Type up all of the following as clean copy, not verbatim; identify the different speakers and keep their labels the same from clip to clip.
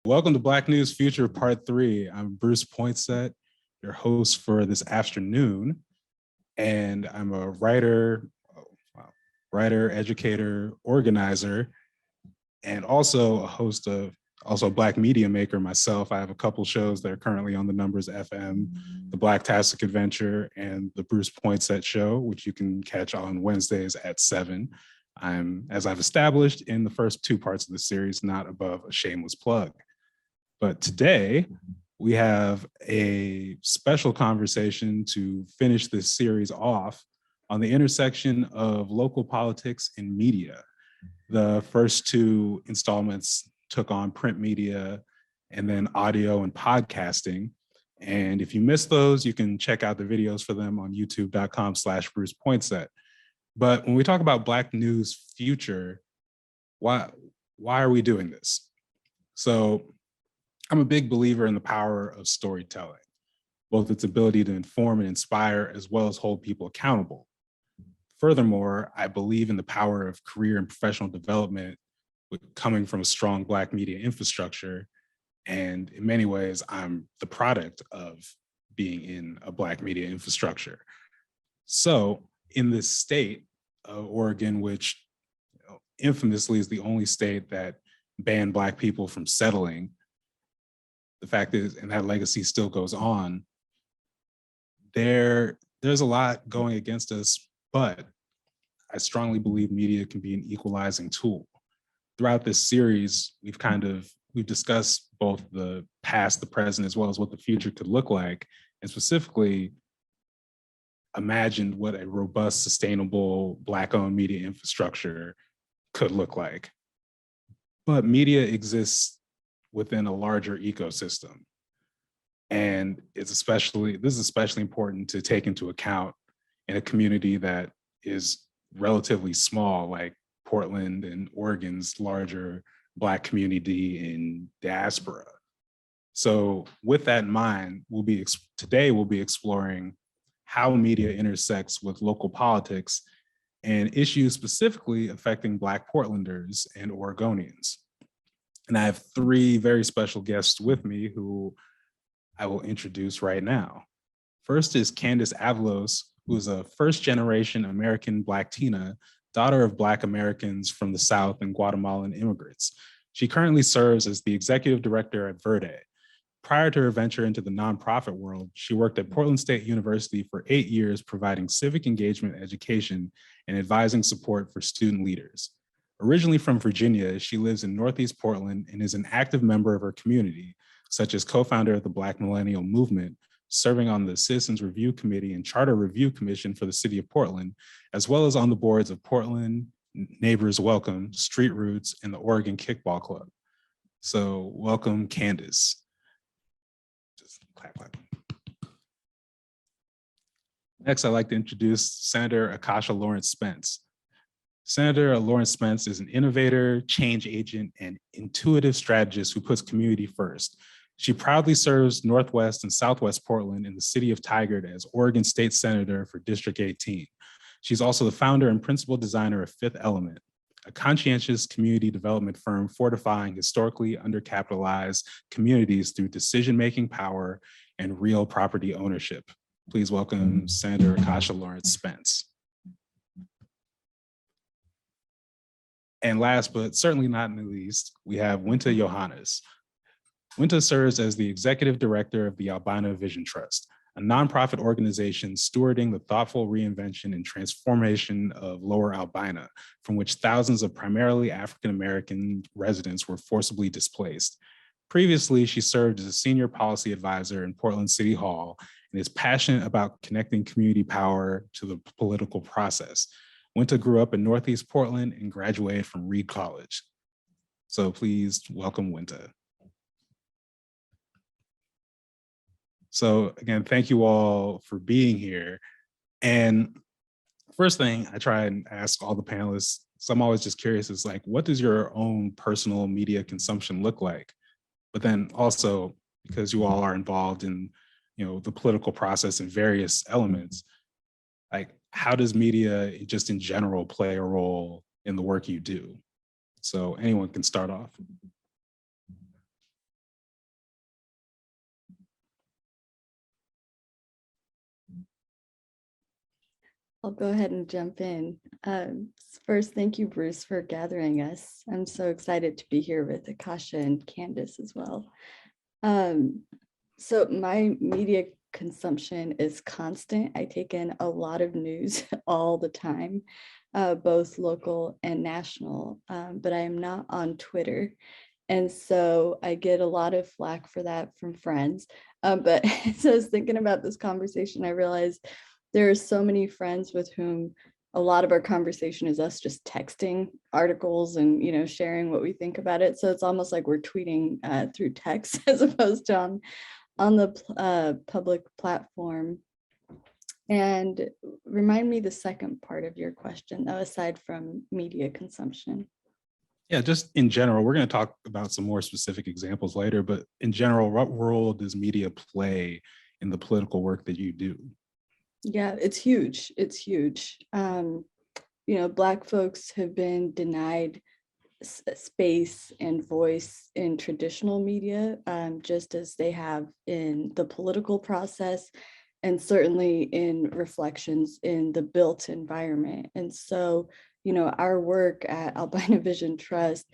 Speaker 1: Welcome to Black News Future Part 3. I'm Bruce Poinsett, your host for this afternoon, and I'm a writer, educator, organizer, and also a host of, also a Black media maker myself. I have a couple shows that are currently on the Numbers FM, the Blacktastic Adventure, and the Bruce Poinsett Show, which you can catch on Wednesdays at 7. I'm, as I've established in the first two parts of the series, not above a shameless plug. But today, we have a special conversation to finish this series off on the intersection of local politics and media. The first two installments took on print media and then audio and podcasting. And if you missed those, you can check out the videos for them on youtube.com/Bruce Poinsett. But when we talk about Black News Future, why are we doing this? So I'm a big believer in the power of storytelling, both its ability to inform and inspire, as well as hold people accountable. Furthermore, I believe in the power of career and professional development coming from a strong Black media infrastructure. And in many ways, I'm the product of being in a Black media infrastructure. So in this state of Oregon, which infamously is the only state that banned Black people from settling, the fact is, and that legacy still goes on, there's a lot going against us, but I strongly believe media can be an equalizing tool. Throughout this series, we've discussed both the past, the present, as well as what the future could look like, and specifically imagined what a robust, sustainable Black-owned media infrastructure could look like. But media exists within a larger ecosystem. And this is especially important to take into account in a community that is relatively small, like Portland and Oregon's larger Black community in diaspora. So with that in mind, today we'll be exploring how media intersects with local politics and issues specifically affecting Black Portlanders and Oregonians. And I have three very special guests with me who I will introduce right now. First is Candace Avalos, who is a first-generation American Blacktina, daughter of Black Americans from the South and Guatemalan immigrants. She currently serves as the executive director at Verde. Prior to her venture into the nonprofit world, she worked at Portland State University for 8 years, providing civic engagement education and advising support for student leaders. Originally from Virginia, she lives in Northeast Portland and is an active member of her community, such as co-founder of the Black Millennial Movement, serving on the Citizens Review Committee and Charter Review Commission for the City of Portland, as well as on the boards of Portland, Neighbors Welcome, Street Roots, and the Oregon Kickball Club. So welcome, Candace. Just clap, clap. Next, I'd like to introduce Senator Akasha Lawrence Spence. Senator Lawrence Spence is an innovator, change agent, and intuitive strategist who puts community first. She proudly serves Northwest and Southwest Portland in the city of Tigard as Oregon State Senator for District 18. She's also the founder and principal designer of Fifth Element, a conscientious community development firm fortifying historically undercapitalized communities through decision-making power and real property ownership. Please welcome Senator Akasha Lawrence Spence. And last, but certainly not in the least, we have Winta Yohannes. Winta serves as the executive director of the Albina Vision Trust, a nonprofit organization stewarding the thoughtful reinvention and transformation of Lower Albina, from which thousands of primarily African-American residents were forcibly displaced. Previously, she served as a senior policy advisor in Portland City Hall and is passionate about connecting community power to the political process. Winta grew up in Northeast Portland and graduated from Reed College. So please welcome Winta. So again, thank you all for being here. And first thing I try and ask all the panelists, so I'm always just curious, is like, what does your own personal media consumption look like? But then also, because you all are involved in, the political process in various elements, like, how does media just in general play a role in the work you do? So anyone can start off.
Speaker 2: I'll go ahead and jump in. First, thank you, Bruce, for gathering us. I'm so excited to be here with Akasha and Candace as well. So my media consumption is constant. I take in a lot of news all the time, both local and national, but I am not on Twitter. And so I get a lot of flack for that from friends. But as I was thinking about this conversation, I realized there are so many friends with whom a lot of our conversation is us just texting articles and, sharing what we think about it. So it's almost like we're tweeting through text as opposed to on the public platform. And remind me the second part of your question, though, aside from media consumption.
Speaker 1: Yeah, just in general, we're going to talk about some more specific examples later, but in general, what role does media play in the political work that you do?
Speaker 2: Yeah, it's huge. It's huge. Black folks have been denied space and voice in traditional media, just as they have in the political process, and certainly in reflections in the built environment. And so, our work at Albina Vision Trust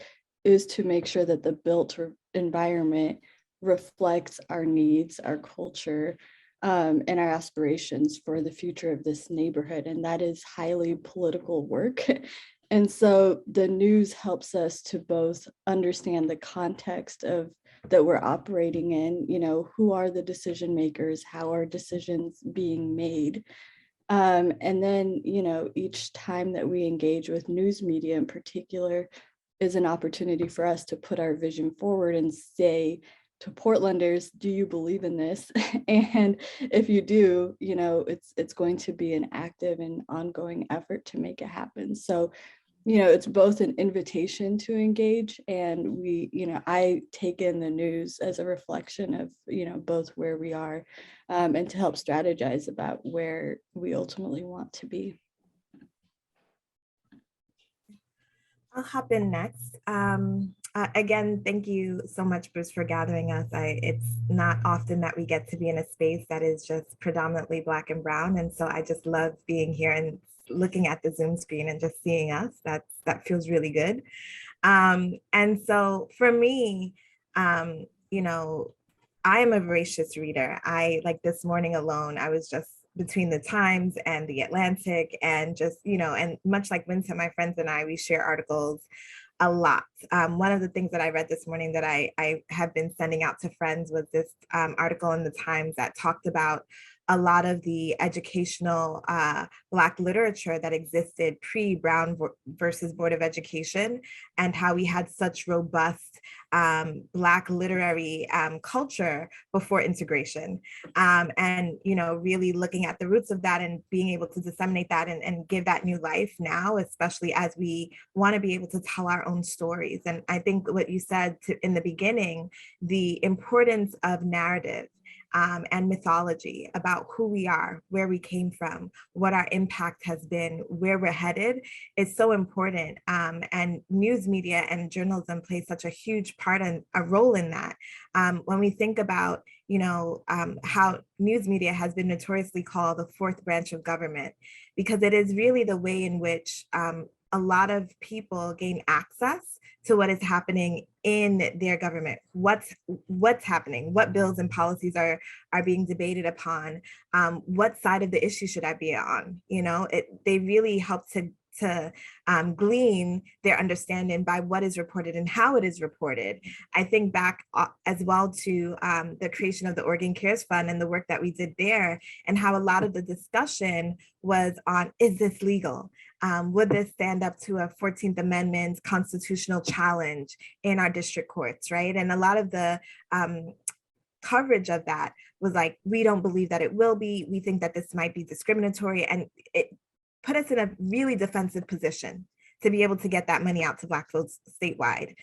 Speaker 2: is to make sure that the built environment reflects our needs, our culture, and our aspirations for the future of this neighborhood. And that is highly political work. And so the news helps us to both understand the context of that we're operating in, who are the decision makers, how are decisions being made. And then, each time that we engage with news media in particular is an opportunity for us to put our vision forward and say to Portlanders, do you believe in this? And if you do, it's going to be an active and ongoing effort to make it happen. So it's both an invitation to engage, and I take in the news as a reflection of, both where we are and to help strategize about where we ultimately want to be.
Speaker 3: I'll hop in next. Again, thank you so much, Bruce, for gathering us. It's not often that we get to be in a space that is just predominantly Black and brown. And so I just love being here and looking at the Zoom screen and just seeing us. That feels really good. And so for me, I am a voracious reader. Like this morning alone, I was just between the Times and the Atlantic, and just, and much like Winta, my friends and I, we share articles a lot. One of the things that I read this morning that I have been sending out to friends was this article in the Times that talked about a lot of the educational Black literature that existed pre-Brown versus Board of Education, and how we had such robust Black literary culture before integration. And, really looking at the roots of that and being able to disseminate that and give that new life now, especially as we want to be able to tell our own stories. And I think what you said in the beginning, the importance of narrative and mythology about who we are, where we came from, what our impact has been, where we're headed, is so important. And news media and journalism play such a huge part and a role in that. When we think about, how news media has been notoriously called the fourth branch of government, because it is really the way in which a lot of people gain access to what is happening in their government, what's happening, what bills and policies are being debated upon, what side of the issue should I be on. They really help to glean their understanding by what is reported and how it is reported. I think back as well to the creation of the Oregon Cares Fund and the work that we did there, and how a lot of the discussion was on, is this legal? Would this stand up to a 14th Amendment constitutional challenge in our district courts, right? And a lot of the coverage of that was like, we don't believe that it will be. We think that this might be discriminatory. And it put us in a really defensive position to be able to get that money out to Black folks statewide.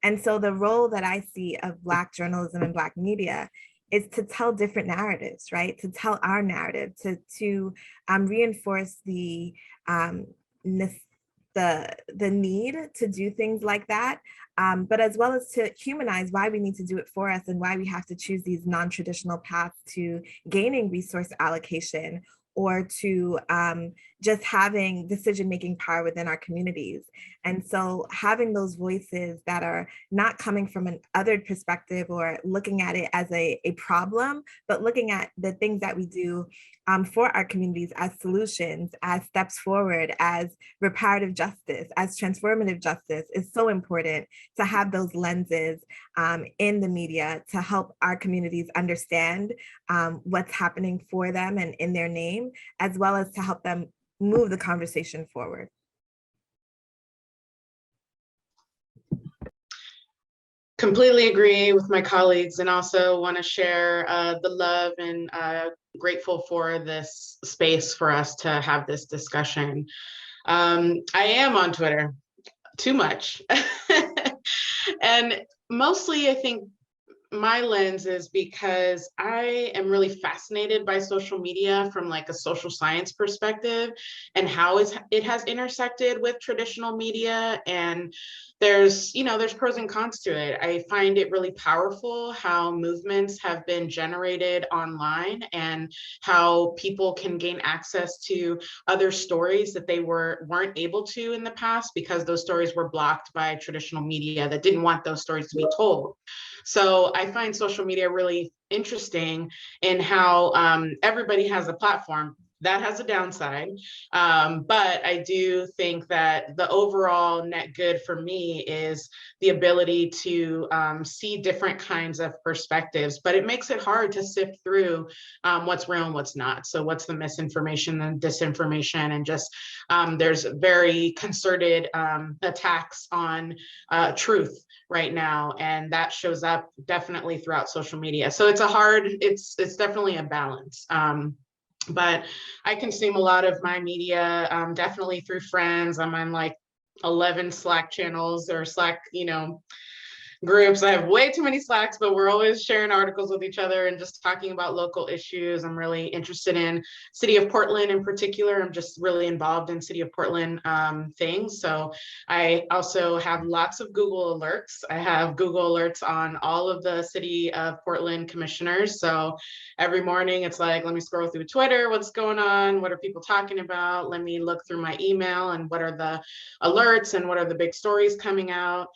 Speaker 3: And so the role that I see of Black journalism and Black media is to tell different narratives, right? To tell our narrative, to reinforce the need to do things like that, but as well as to humanize why we need to do it for us and why we have to choose these non-traditional paths to gaining resource allocation, or to just having decision-making power within our communities. And so having those voices that are not coming from an othered perspective or looking at it as a problem, but looking at the things that we do for our communities as solutions, as steps forward, as reparative justice, as transformative justice is so important to have those lenses in the media to help our communities understand what's happening for them and in their name, as well as to help them move the conversation forward.
Speaker 4: Completely agree with my colleagues, and also want to share the love and grateful for this space for us to have this discussion. I am on Twitter too much. And mostly I think my lens is because I am really fascinated by social media from like a social science perspective and how it has intersected with traditional media. And there's pros and cons to it. I find it really powerful how movements have been generated online and how people can gain access to other stories that they weren't able to in the past because those stories were blocked by traditional media that didn't want those stories to be told. So I find social media really interesting in how everybody has a platform. That has a downside, but I do think that the overall net good for me is the ability to see different kinds of perspectives, but it makes it hard to sift through what's real and what's not. So what's the misinformation and disinformation, and just there's very concerted attacks on truth right now, and that shows up definitely throughout social media. So it's definitely a balance. But I consume a lot of my media, definitely through friends. I'm on like 11 Slack channels or Slack, groups. I have way too many Slacks, but we're always sharing articles with each other and just talking about local issues. I'm really interested in City of Portland in particular. I'm just really involved in City of Portland things. So I also have lots of Google alerts. I have Google alerts on all of the City of Portland commissioners. So every morning it's like, let me scroll through Twitter, what's going on? What are people talking about? Let me look through my email and what are the alerts and what are the big stories coming out?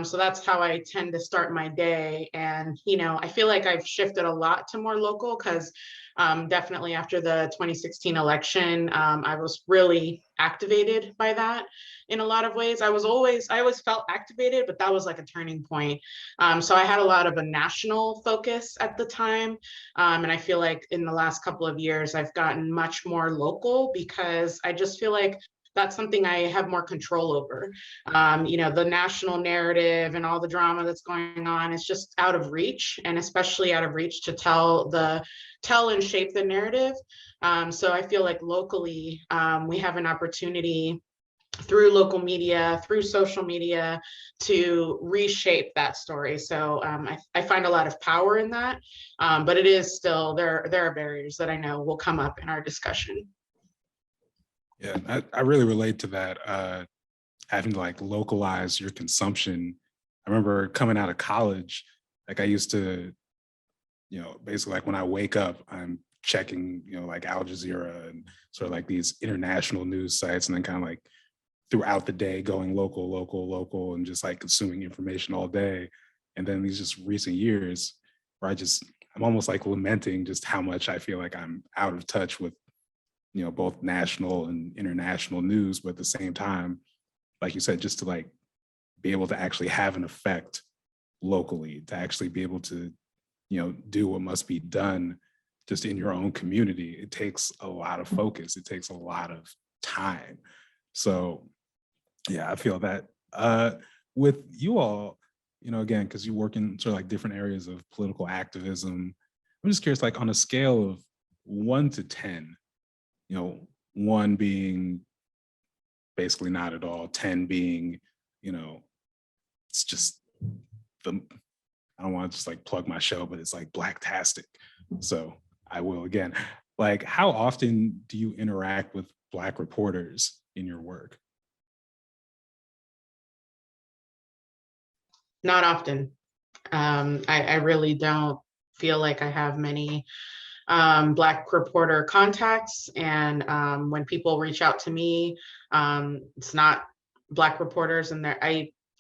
Speaker 4: So that's how I tend to start my day. And, I feel like I've shifted a lot to more local because definitely after the 2016 election, I was really activated by that in a lot of ways. I always felt activated, but that was like a turning point. So I had a lot of a national focus at the time. And I feel like in the last couple of years, I've gotten much more local because I just feel like that's something I have more control over. The national narrative and all the drama that's going on is just out of reach, and especially out of reach to tell and shape the narrative. So I feel like locally, we have an opportunity through local media, through social media, to reshape that story. So I find a lot of power in that, but it is still, there are barriers that I know will come up in our discussion.
Speaker 1: Yeah, I really relate to that, having to like localize your consumption. I remember coming out of college, like I used to, basically like when I wake up, I'm checking, like Al Jazeera and sort of like these international news sites, and then kind of like throughout the day going local, and just like consuming information all day. And then these just recent years where I'm almost like lamenting just how much I feel like I'm out of touch with both national and international news, but at the same time, like you said, just to like be able to actually have an effect locally, to actually be able to, do what must be done just in your own community. It takes a lot of focus. It takes a lot of time. So yeah, I feel that with you all, again, because you work in sort of like different areas of political activism, I'm just curious, like on a scale of 1 to 10, 1 being basically not at all, 10 being, it's just I don't want to just like plug my show, but it's like Blacktastic. So I will again, like how often do you interact with Black reporters in your work?
Speaker 4: Not often. I really don't feel like I have many Black reporter contacts. And when people reach out to me, it's not Black reporters, and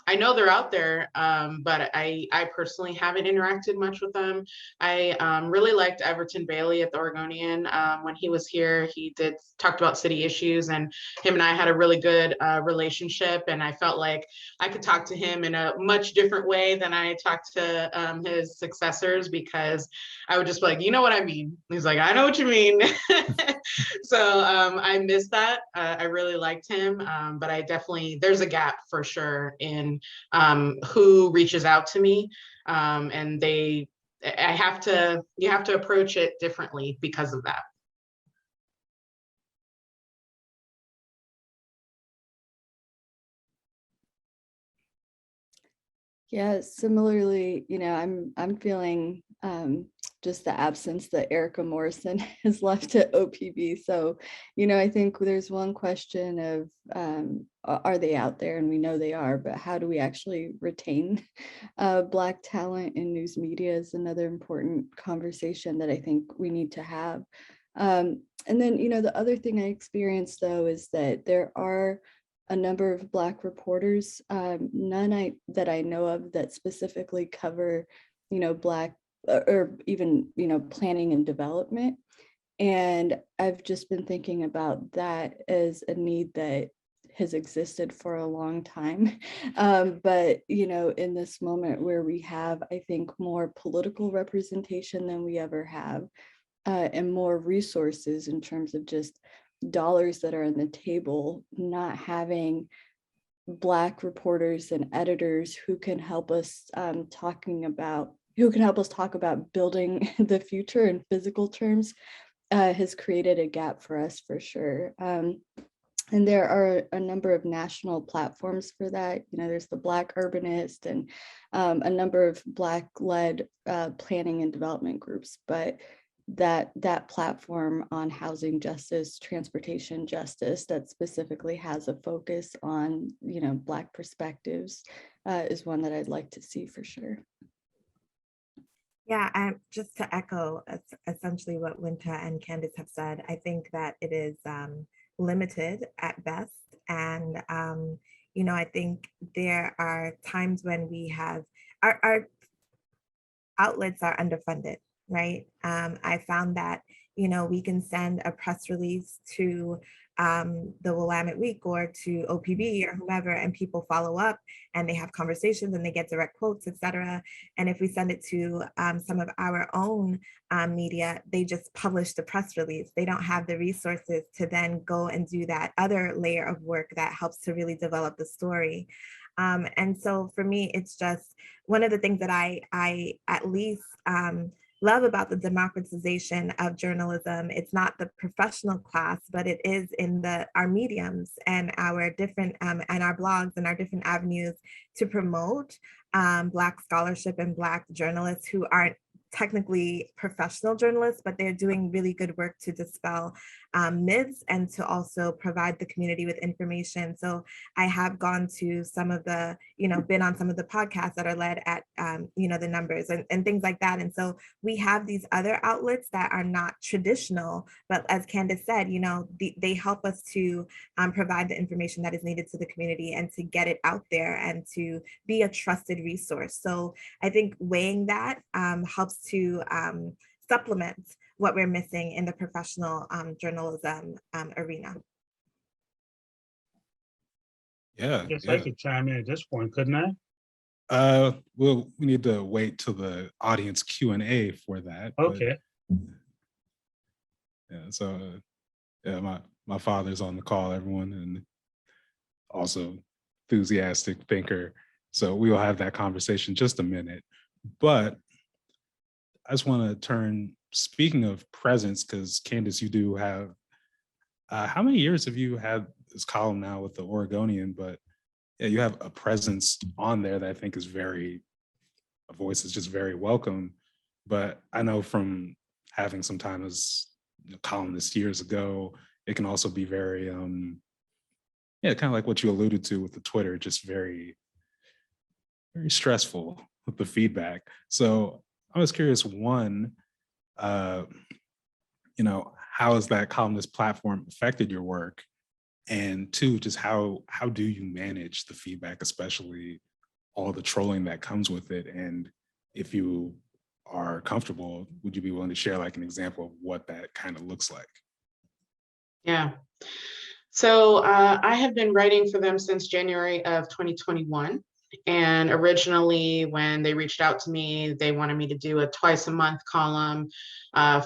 Speaker 4: I know they're out there, but I personally haven't interacted much with them. I really liked Everton Bailey at the Oregonian. When he was here, he talked about city issues, and him and I had a really good relationship. And I felt like I could talk to him in a much different way than I talked to his successors, because I would just be like, you know what I mean? He's like, I know what you mean. So I missed that. I really liked him, but there's a gap for sure in who reaches out to me, and you have to approach it differently because of that.
Speaker 2: Yeah, similarly, I'm feeling just the absence that Erica Morrison has left at OPB. So, I think there's one question of are they out there? And we know they are, but how do we actually retain Black talent in news media is another important conversation that I think we need to have. And then, the other thing I experienced, though, is that there are a number of Black reporters, none that I know of that specifically cover, Black or even, planning and development. And I've just been thinking about that as a need that has existed for a long time. But, in this moment where we have, I think, more political representation than we ever have, and more resources in terms of just dollars that are on the table, not having Black reporters and editors who can help us talk about building the future in physical terms has created a gap for us for sure. And there are a number of national platforms for that. There's the Black Urbanist and a number of Black-led planning and development groups, but that platform on housing justice, transportation justice, that specifically has a focus on, Black perspectives is one that I'd like to see for sure.
Speaker 3: Yeah, just to echo essentially what Winta and Candace have said, I think that it is limited at best. And, I think there are times when we have, our outlets are underfunded, right? I found that, we can send a press release to the Willamette Week or to OPB or whomever, and people follow up and they have conversations and they get direct quotes, etc. And if we send it to some of our own media, they just publish the press release. They don't have the resources to then go and do that other layer of work that helps to really develop the story. And so for me, it's just one of the things that I at least love about the democratization of journalism. It's not the professional class, but it is in our mediums and our different and our blogs and our different avenues to promote Black scholarship and Black journalists who aren't technically professional journalists, but they're doing really good work to dispel myths and to also provide the community with information. So I have gone to some of the, been on some of the podcasts that are led at, the numbers and things like that. And so we have these other outlets that are not traditional, but as Candace said, they help us to provide the information that is needed to the community and to get it out there and to be a trusted resource. So I think weighing that helps to supplement what we're missing in the professional journalism arena.
Speaker 1: Yeah,
Speaker 5: I guess I could chime in at this point, couldn't I?
Speaker 1: Well, we need to wait till the audience Q&A for that.
Speaker 5: Okay.
Speaker 1: Yeah, so my father's on the call, everyone, and also enthusiastic thinker. So we will have that conversation in just a minute. But I just want to turn, speaking of presence, because Candace, you do have, how many years have you had this column now with the Oregonian? But yeah, you have a presence on there that I think is a voice is just very welcome. But I know from having some time as a columnist years ago, it can also be very, kind of like what you alluded to with the Twitter, just very, very stressful with the feedback. So I was curious, one, how has that columnist platform affected your work? And two, just how do you manage the feedback, especially all the trolling that comes with it? And if you are comfortable, would you be willing to share like an example of what that kind of looks like?
Speaker 4: Yeah. So I have been writing for them since January of 2021. And originally, when they reached out to me, they wanted me to do a twice a month column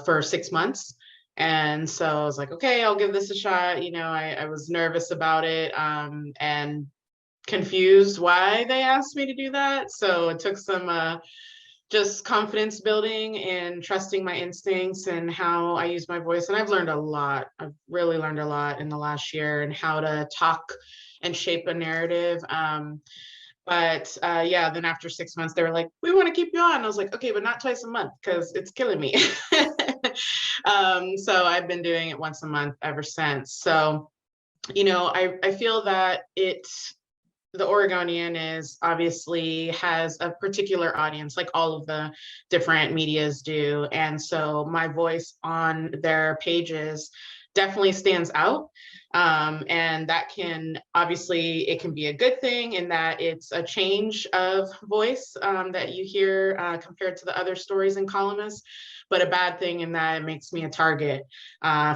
Speaker 4: for 6 months. And so I was like, okay, I'll give this a shot. I was nervous about it and confused why they asked me to do that. So it took some just confidence building and trusting my instincts and how I use my voice. And I've learned a lot. I've really learned a lot in the last year and how to talk and shape a narrative. But then after 6 months, they were like, we want to keep you on. I was like, okay, but not twice a month because it's killing me. So I've been doing it once a month ever since. So, I feel that the Oregonian is obviously has a particular audience, like all of the different medias do. And so my voice on their pages definitely stands out. And that can, obviously, it can be a good thing in that it's a change of voice that you hear compared to the other stories and columnists, but a bad thing in that it makes me a target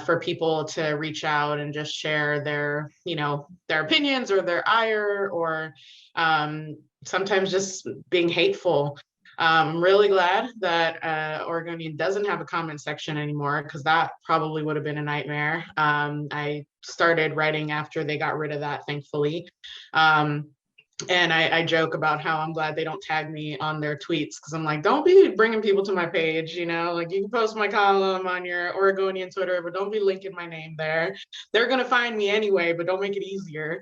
Speaker 4: for people to reach out and just share their opinions or their ire or sometimes just being hateful. I'm really glad that Oregonian doesn't have a comment section anymore because that probably would have been a nightmare. I started writing after they got rid of that, thankfully. And I joke about how I'm glad they don't tag me on their tweets because I'm like, don't be bringing people to my page, like you can post my column on your Oregonian Twitter, but don't be linking my name there. They're going to find me anyway, but don't make it easier.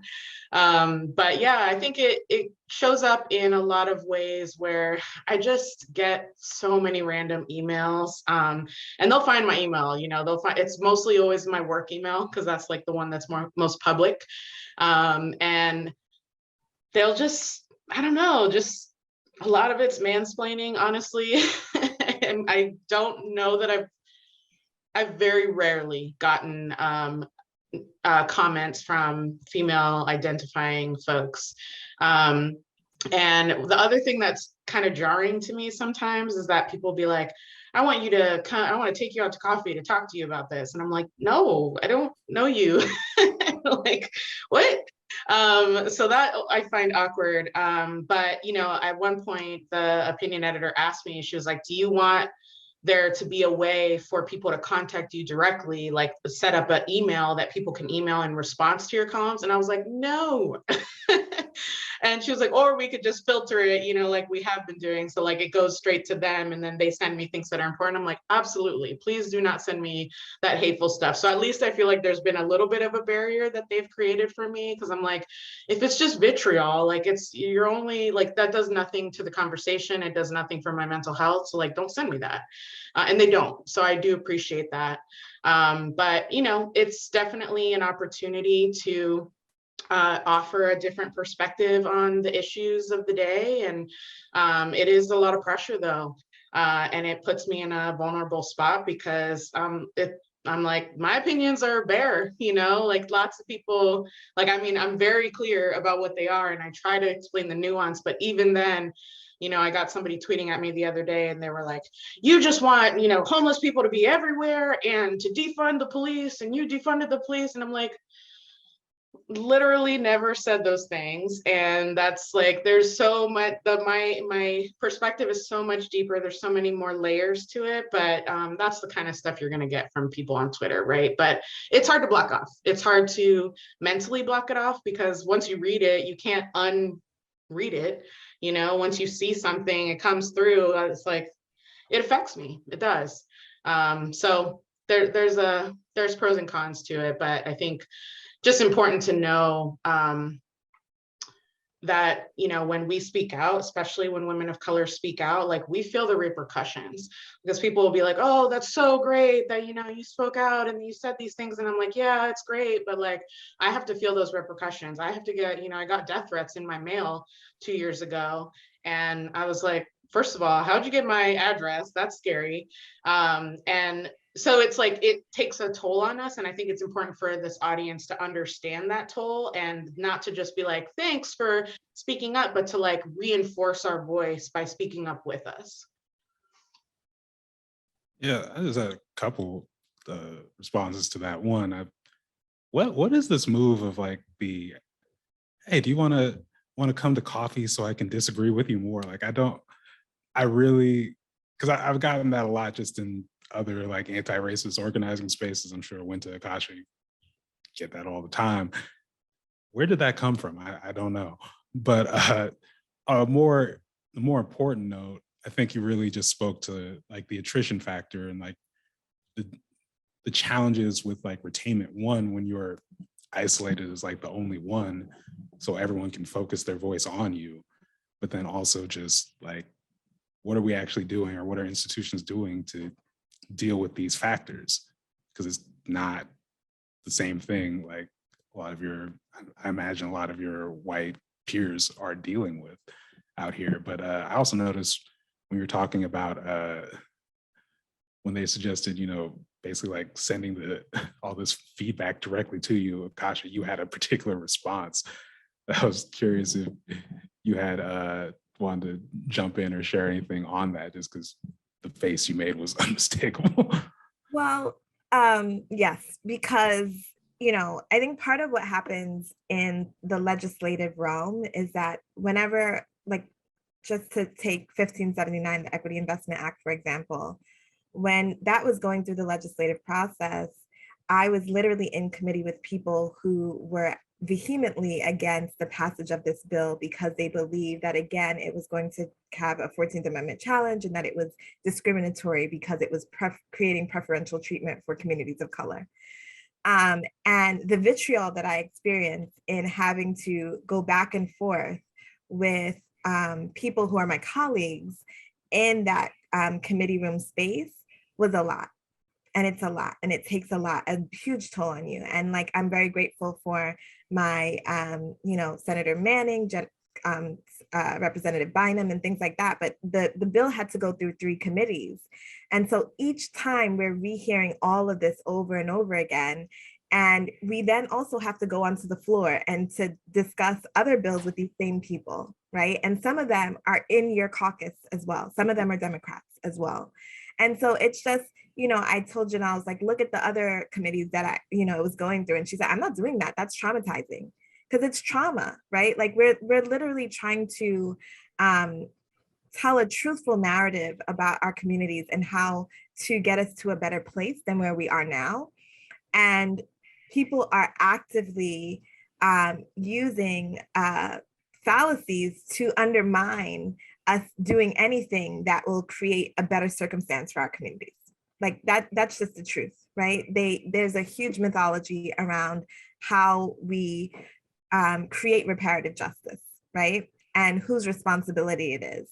Speaker 4: But yeah, I think it shows up in a lot of ways where I just get so many random emails and they'll find my email, it's mostly always my work email because that's like the one that's most public. And they'll just, I don't know, just a lot of it's mansplaining, honestly. And I don't know that I've very rarely gotten comments from female identifying folks. And the other thing that's kind of jarring to me sometimes is that people be like, I want to take you out to coffee to talk to you about this. And I'm like, no, I don't know you. Like, what? So that I find awkward. But at one point the opinion editor asked me, she was like, do you want there to be a way for people to contact you directly, like set up an email that people can email in response to your columns? And I was like, no. And she was like, or we could just filter it, like we have been doing. So like it goes straight to them and then they send me things that are important. I'm like, absolutely. Please do not send me that hateful stuff. So at least I feel like there's been a little bit of a barrier that they've created for me. Cause I'm like, if it's just vitriol, like you're only like, that does nothing to the conversation. It does nothing for my mental health. So like, don't send me that. And they don't. So I do appreciate that. But it's definitely an opportunity to offer a different perspective on the issues of the day. And it is a lot of pressure though. And it puts me in a vulnerable spot because I'm like, my opinions are bare, like lots of people, like, I'm very clear about what they are and I try to explain the nuance, but even then, I got somebody tweeting at me the other day and they were like, you just want, homeless people to be everywhere and to defund the police and you defunded the police. And I'm like, literally never said those things. And that's like, there's so much, my perspective is so much deeper. There's so many more layers to it, but that's the kind of stuff you're going to get from people on Twitter, right? But it's hard to block off. It's hard to mentally block it off because once you read it, you can't unread it. Once you see something, it comes through, it's like, it affects me. It does. So there's pros and cons to it, but I think just important to know that, when we speak out, especially when women of color speak out, like we feel the repercussions because people will be like, oh, that's so great that, you spoke out and you said these things. And I'm like, yeah, it's great. But like, I have to feel those repercussions. I have to get, I got death threats in my mail 2 years ago. And I was like, first of all, how'd you get my address? That's scary. And so it's like it takes a toll on us, and I think it's important for this audience to understand that toll and not to just be like, thanks for speaking up, but to like reinforce our voice by speaking up with us.
Speaker 1: Yeah, I just had a couple responses to that. One, what is this move of like the, hey, do you want to come to coffee so I can disagree with you more? Like I really, because I've gotten that a lot just in other like anti-racist organizing spaces. I'm sure Winta, Akasha, you get that all the time. Where did that come from? I don't know. But the more important note, I think you really just spoke to like the attrition factor and like the challenges with like retainment. One, when you're isolated as like the only one, so everyone can focus their voice on you. But then also just like, what are we actually doing, or what are institutions doing to deal with these factors? Because it's not the same thing like I imagine a lot of your white peers are dealing with out here. But I also noticed when you're talking about when they suggested, basically like sending all this feedback directly to you, Akasha, you had a particular response. I was curious if you had wanted to jump in or share anything on that, just because the face you made was unmistakable.
Speaker 3: Well, yes, because, I think part of what happens in the legislative realm is that whenever, like, just to take 1579, the Equity Investment Act, for example, when that was going through the legislative process, I was literally in committee with people who were vehemently against the passage of this bill because they believed that, again, it was going to have a 14th Amendment challenge and that it was discriminatory because it was creating preferential treatment for communities of color. And the vitriol that I experienced in having to go back and forth with people who are my colleagues in that committee room space was a lot. And it's a lot, and it takes a huge toll on you. And like, I'm very grateful for my, Senator Manning, Representative Bynum, and things like that. But the bill had to go through 3 committees. And so each time we're rehearing all of this over and over again. And we then also have to go onto the floor and to discuss other bills with these same people, right? And some of them are in your caucus as well. Some of them are Democrats as well. And so it's just, I told Janelle, I was like, look at the other committees that I, was going through. And she said, I'm not doing that. That's traumatizing, because it's trauma, right? Like we're literally trying to tell a truthful narrative about our communities and how to get us to a better place than where we are now. And people are actively using fallacies to undermine us doing anything that will create a better circumstance for our communities. Like that's just the truth, right? There's a huge mythology around how we create reparative justice, right? And whose responsibility it is.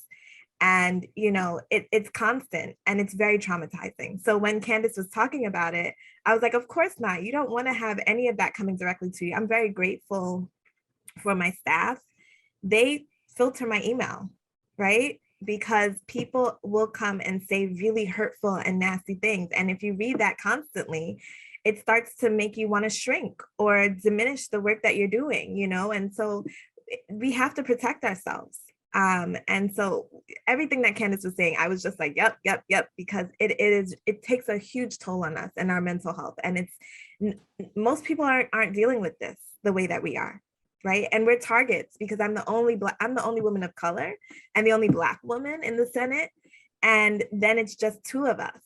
Speaker 3: And, it's constant and it's very traumatizing. So when Candace was talking about it, I was like, of course not. You don't want to have any of that coming directly to you. I'm very grateful for my staff. They filter my email, right? Because people will come and say really hurtful and nasty things. And if you read that constantly, it starts to make you want to shrink or diminish the work that you're doing, And so we have to protect ourselves. And so everything that Candace was saying, I was just like, yep, because it takes a huge toll on us and our mental health. And most people aren't dealing with this the way that we are. Right. And we're targets because I'm the only woman of color and the only Black woman in the Senate. And then it's just 2 of us.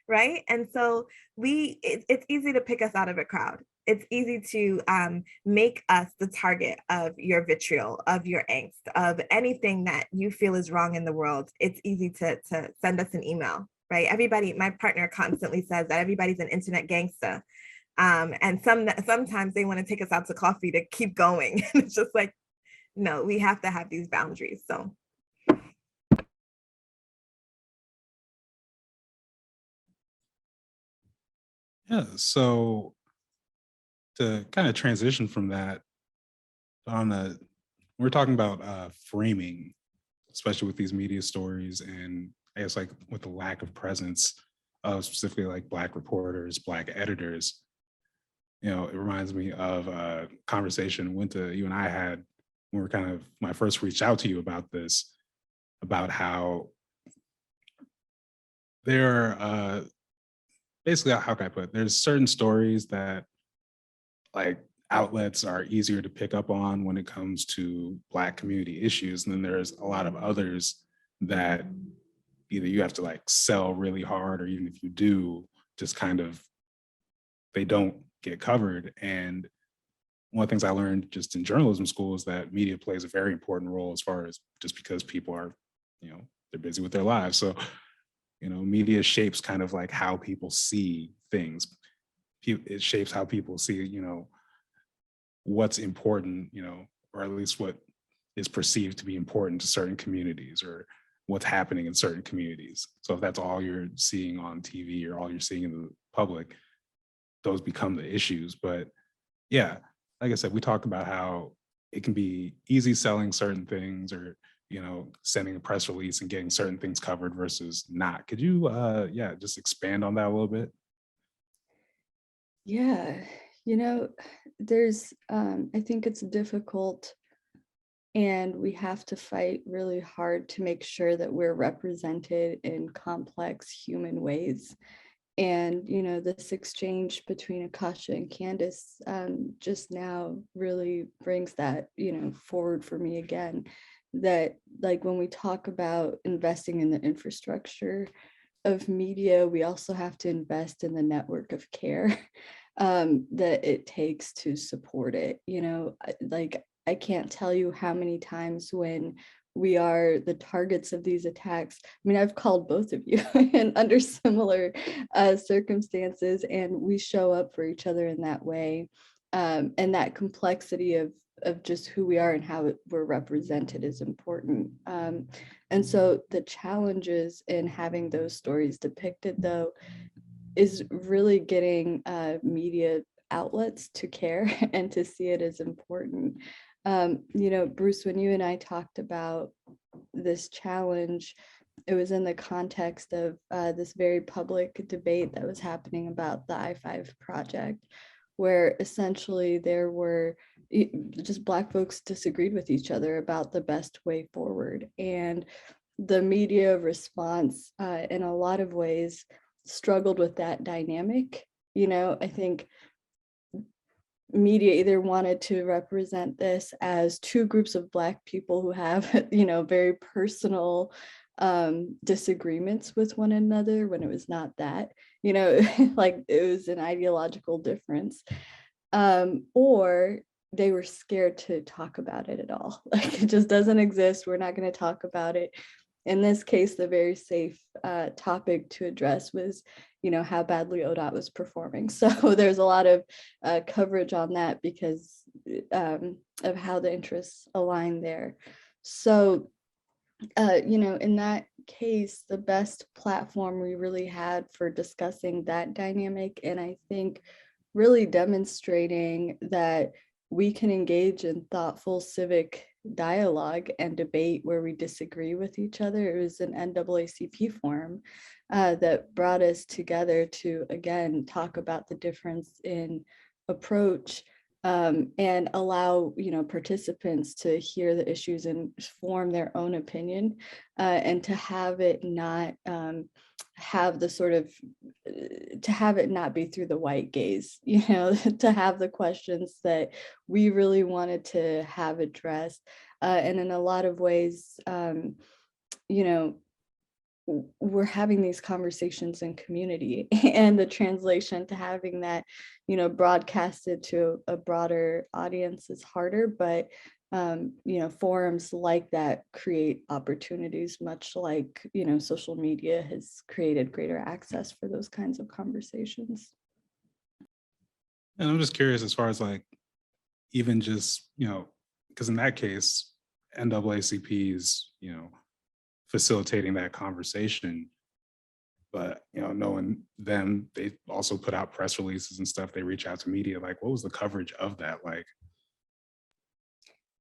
Speaker 3: Right. And so it's easy to pick us out of a crowd. It's easy to make us the target of your vitriol, of your angst, of anything that you feel is wrong in the world. It's easy to send us an email. Right. My partner constantly says that everybody's an internet gangster. And sometimes they want to take us out to coffee to keep going. It's just like, no, we have to have these boundaries. So.
Speaker 1: Yeah, so to kind of transition from that, we're talking about framing, especially with these media stories, and I guess like with the lack of presence specifically like Black reporters, Black editors. You know, it reminds me of a conversation, Winta, you and I had when we were when I first reached out to you about this, about how there are, basically, how can I put it? There's certain stories that like outlets are easier to pick up on when it comes to Black community issues. And then there's a lot of others that either you have to like sell really hard, or even if you do, just they don't get covered. And one of the things I learned just in journalism school is that media plays a very important role, as far as just because people are, they're busy with their lives. So, media shapes kind of like how people see things. It shapes how people see, what's important, or at least what is perceived to be important to certain communities, or what's happening in certain communities. So if that's all you're seeing on TV or all you're seeing in the public, those become the issues. But yeah, like I said, we talk about how it can be easy selling certain things, or sending a press release and getting certain things covered versus not. Could you just expand on that a little bit?
Speaker 2: Yeah, there's I think it's difficult, and we have to fight really hard to make sure that we're represented in complex human ways. And, this exchange between Akasha and Candace just now really brings that, forward for me again, that like when we talk about investing in the infrastructure of media, we also have to invest in the network of care that it takes to support it. I can't tell you how many times when we are the targets of these attacks. I mean, I've called both of you and under similar circumstances, and we show up for each other in that way. And that complexity of just who we are and how we're represented is important. And so the challenges in having those stories depicted, though, is really getting media outlets to care and to see it as important. Bruce, when you and I talked about this challenge, it was in the context of this very public debate that was happening about the I-5 project, where essentially there were just Black folks disagreed with each other about the best way forward. And the media response in a lot of ways struggled with that dynamic. I think media either wanted to represent this as two groups of Black people who have, very personal disagreements with one another, when it was not that, like it was an ideological difference, or they were scared to talk about it at all. Like, it just doesn't exist. We're not going to talk about it. In this case, the very safe topic to address was, how badly ODOT was performing. So there's a lot of coverage on that because of how the interests align there. So, in that case, the best platform we really had for discussing that dynamic, and I think really demonstrating that we can engage in thoughtful civic dialogue and debate where we disagree with each other. It was an NAACP forum that brought us together to, again, talk about the difference in approach and allow, participants to hear the issues and form their own opinion, and to have it not have the sort of, to have it not be through the white gaze, to have the questions that we really wanted to have addressed. And in a lot of ways, we're having these conversations in community, and the translation to having that, broadcasted to a broader audience is harder, but forums like that create opportunities, much like, social media has created greater access for those kinds of conversations.
Speaker 1: And I'm just curious, as far as like, even just, because in that case, NAACP's, facilitating that conversation, but, knowing them, they also put out press releases and stuff, they reach out to media. Like, what was the coverage of that like?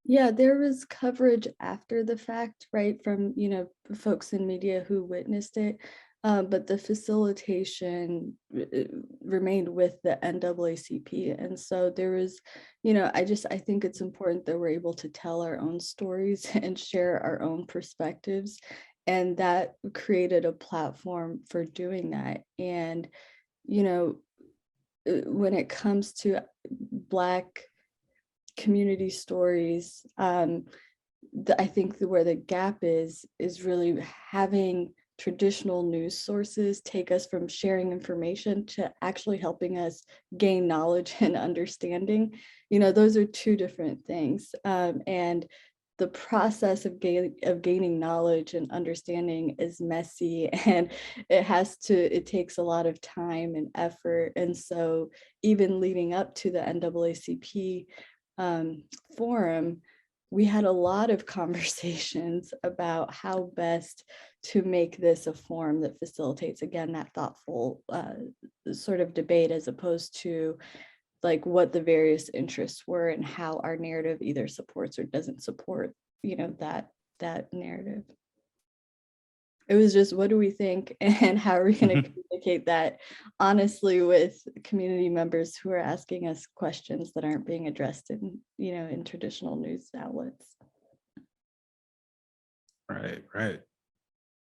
Speaker 2: Yeah, there was coverage after the fact, right, from, folks in media who witnessed it. but the facilitation remained with the NAACP. And so there was, I think it's important that we're able to tell our own stories and share our own perspectives. And that created a platform for doing that. And, when it comes to Black community stories, I think where the gap is really having traditional news sources take us from sharing information to actually helping us gain knowledge and understanding. Those are two different things. And the process of gaining knowledge and understanding is messy, and it takes a lot of time and effort. And so even leading up to the NAACP forum, we had a lot of conversations about how best to make this a forum that facilitates, again, that thoughtful sort of debate, as opposed to like what the various interests were and how our narrative either supports or doesn't support, that narrative. It was just, what do we think and how are we going to communicate that honestly with community members who are asking us questions that aren't being addressed in traditional news outlets.
Speaker 1: Right.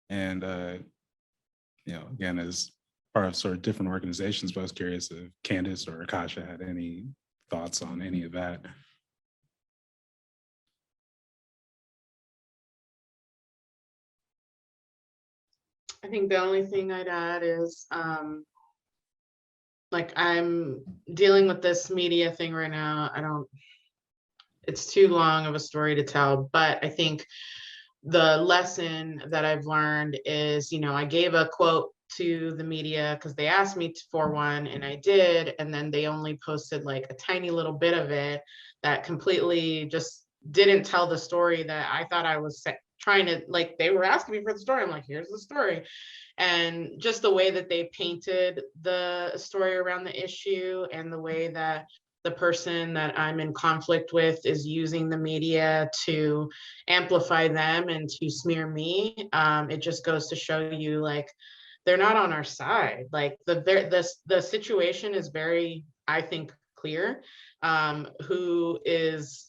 Speaker 1: And, again, as part of sort of different organizations, but I was curious if Candace or Akasha had any thoughts on any of that.
Speaker 4: I think the only thing I'd add is like I'm dealing with this media thing right now. It's too long of a story to tell, but I think the lesson that I've learned is, I gave a quote to the media because they asked me for one, and I did, and then they only posted like a tiny little bit of it that completely just didn't tell the story that I thought I was trying to, like, they were asking me for the story. I'm like, here's the story. And just the way that they painted the story around the issue, and the way that the person that I'm in conflict with is using the media to amplify them and to smear me, it just goes to show you, like, they're not on our side. Like the situation is very, I think, clear, who is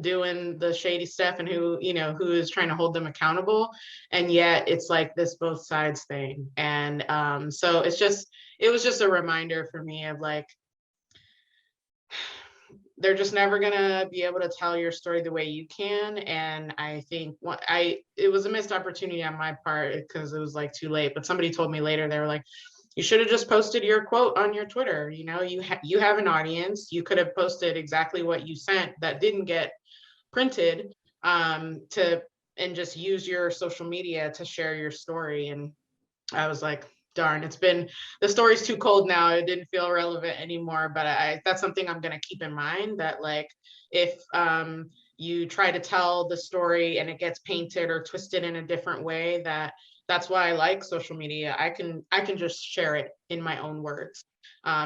Speaker 4: doing the shady stuff and who is trying to hold them accountable. And yet it's like this both sides thing. And so it was just a reminder for me of, like, they're just never gonna be able to tell your story the way you can. And I think it was a missed opportunity on my part because it was like too late. But somebody told me later, they were like, you should have just posted your quote on your Twitter. You have an audience. You could have posted exactly what you sent that didn't get printed, and just use your social media to share your story. And I was like, darn, the story's too cold now. It didn't feel relevant anymore. But that's something I'm going to keep in mind, that, like, if you try to tell the story and it gets painted or twisted in a different way, that's why I like social media. I can just share it in my own words.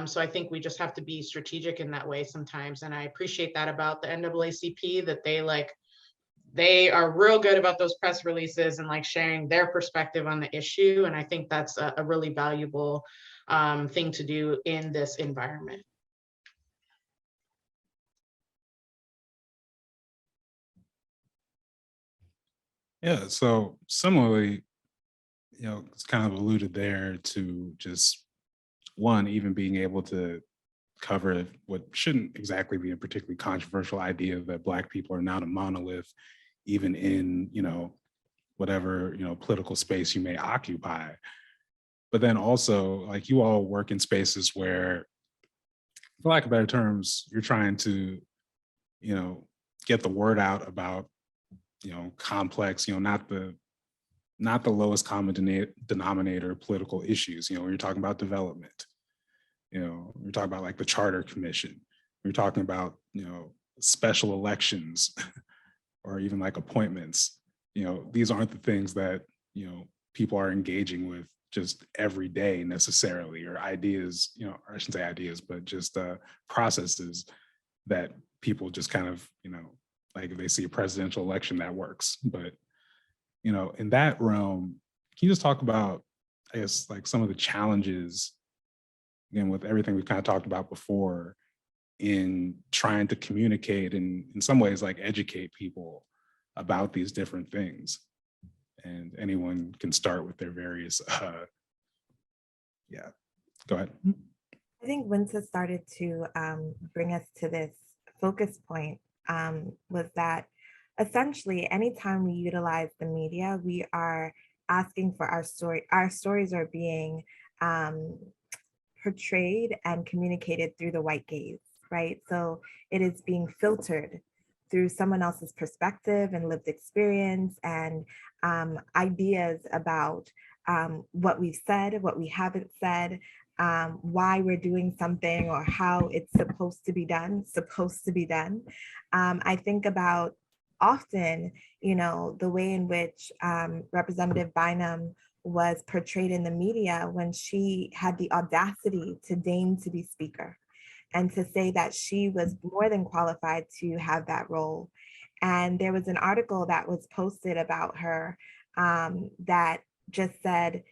Speaker 4: So I think we just have to be strategic in that way sometimes. And I appreciate that about the NAACP, that they are real good about those press releases and, like, sharing their perspective on the issue. And I think that's a really valuable thing to do in this environment.
Speaker 1: Yeah, so similarly, it's kind of alluded there to just one, even being able to cover what shouldn't exactly be a particularly controversial idea, that Black people are not a monolith, even in, whatever, political space you may occupy. But then also, like, you all work in spaces where, for lack of better terms, you're trying to, get the word out about, complex, not the lowest common denominator political issues. When you're talking about development, you're talking about, like, the Charter Commission, you're talking about, special elections or even, like, appointments. These aren't the things that, people are engaging with just every day necessarily, or ideas, or I shouldn't say ideas, but just processes that people just kind of, like, if they see a presidential election, that works. But, in that realm, Can you just talk about, I guess, like some of the challenges, again, with everything we've kind of talked about before, in trying to communicate and in some ways like educate people about these different things? And anyone can start with their various, yeah, go ahead.
Speaker 3: I think Winta started to bring us to this focus point was that essentially anytime we utilize the media, we are asking for our story. Our stories are being portrayed and communicated through the white gaze, right? So it is being filtered through someone else's perspective and lived experience and ideas about what we've said, what we haven't said, why we're doing something or how it's supposed to be done. I think about often, the way in which Representative Bynum was portrayed in the media when she had the audacity to deign to be speaker and to say that she was more than qualified to have that role. And there was an article that was posted about her that just said,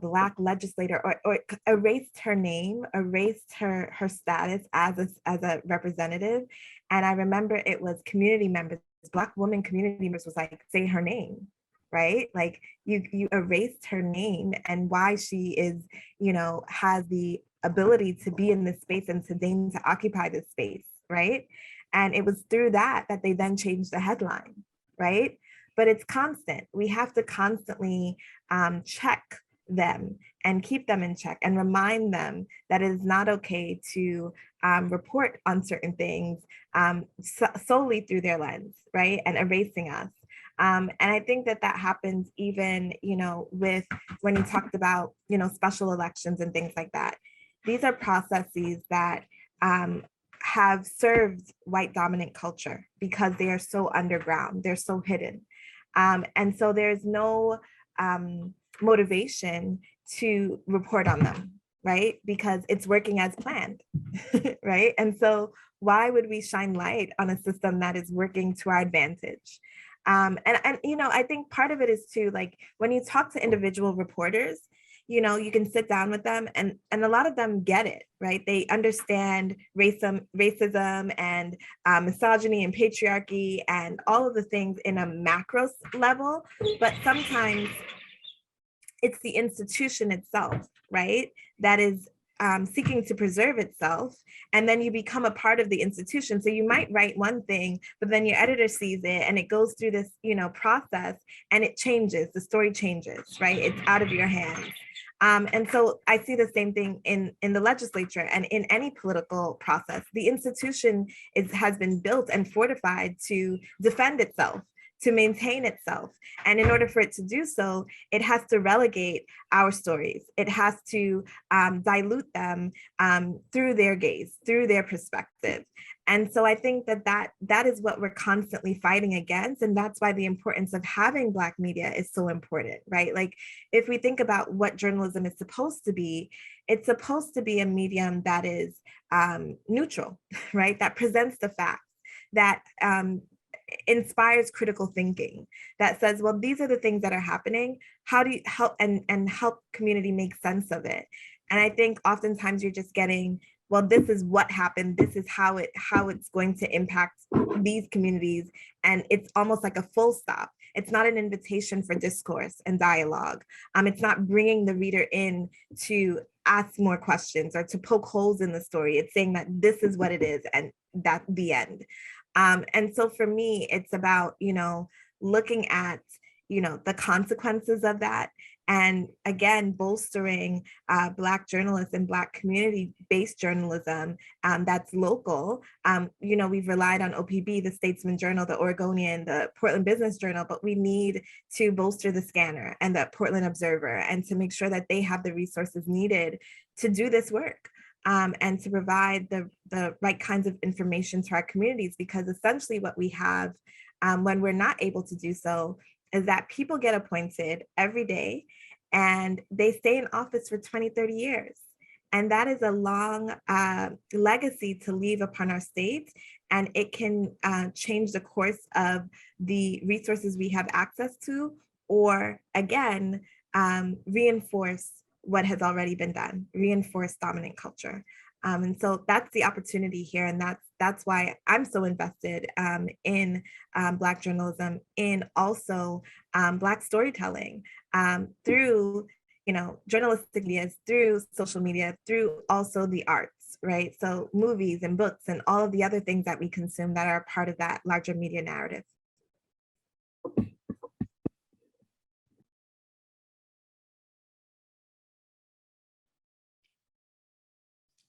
Speaker 3: Black legislator, or erased her name, erased her status as a representative. And I remember it was community members, Black women community members was like, say her name, right? Like you erased her name and why she is, has the ability to be in this space and to deign to occupy this space, right? And it was through that they then changed the headline, right? But it's constant. We have to constantly check them and keep them in check and remind them that it is not okay to report on certain things solely through their lens, right? And erasing us. And I think that happens even, with when you talked about, special elections and things like that. These are processes that have served white dominant culture because they are so underground, they're so hidden. And so there's no motivation to report on them, right? Because it's working as planned, right? And so why would we shine light on a system that is working to our advantage? And I think part of it is too, like when you talk to individual reporters, you can sit down with them and a lot of them get it, right? They understand racism and misogyny and patriarchy and all of the things in a macro level, but sometimes it's the institution itself, right? That is seeking to preserve itself. And then you become a part of the institution. So you might write one thing, but then your editor sees it and it goes through this, process and it changes, the story changes, right? It's out of your hands. And so I see the same thing in the legislature and in any political process. The institution has been built and fortified to defend itself, to maintain itself. And in order for it to do so, it has to relegate our stories. It has to dilute them through their gaze, through their perspective. And so I think that is what we're constantly fighting against. And that's why the importance of having Black media is so important, right? Like if we think about what journalism is supposed to be, it's supposed to be a medium that is neutral, right? That presents the facts, that inspires critical thinking, that says, well, these are the things that are happening. How do you help and help community make sense of it? And I think oftentimes you're just getting, well, this is what happened. This is how it's going to impact these communities. And it's almost like a full stop. It's not an invitation for discourse and dialogue. It's not bringing the reader in to ask more questions or to poke holes in the story. It's saying that this is what it is and that's the end. And so for me, it's about, looking at, the consequences of that. And again, bolstering Black journalists and Black community-based journalism that's local. We've relied on OPB, the Statesman Journal, the Oregonian, the Portland Business Journal, but we need to bolster the Scanner and the Portland Observer and to make sure that they have the resources needed to do this work. And to provide the right kinds of information to our communities, because essentially what we have when we're not able to do so is that people get appointed every day and they stay in office for 20, 30 years. And that is a long legacy to leave upon our state. And it can change the course of the resources we have access to or again, reinforce what has already been done, reinforce dominant culture. And so that's the opportunity here. And that's why I'm so invested in Black journalism, in also Black storytelling through, journalistic medias, through social media, through also the arts, right? So movies and books and all of the other things that we consume that are part of that larger media narrative.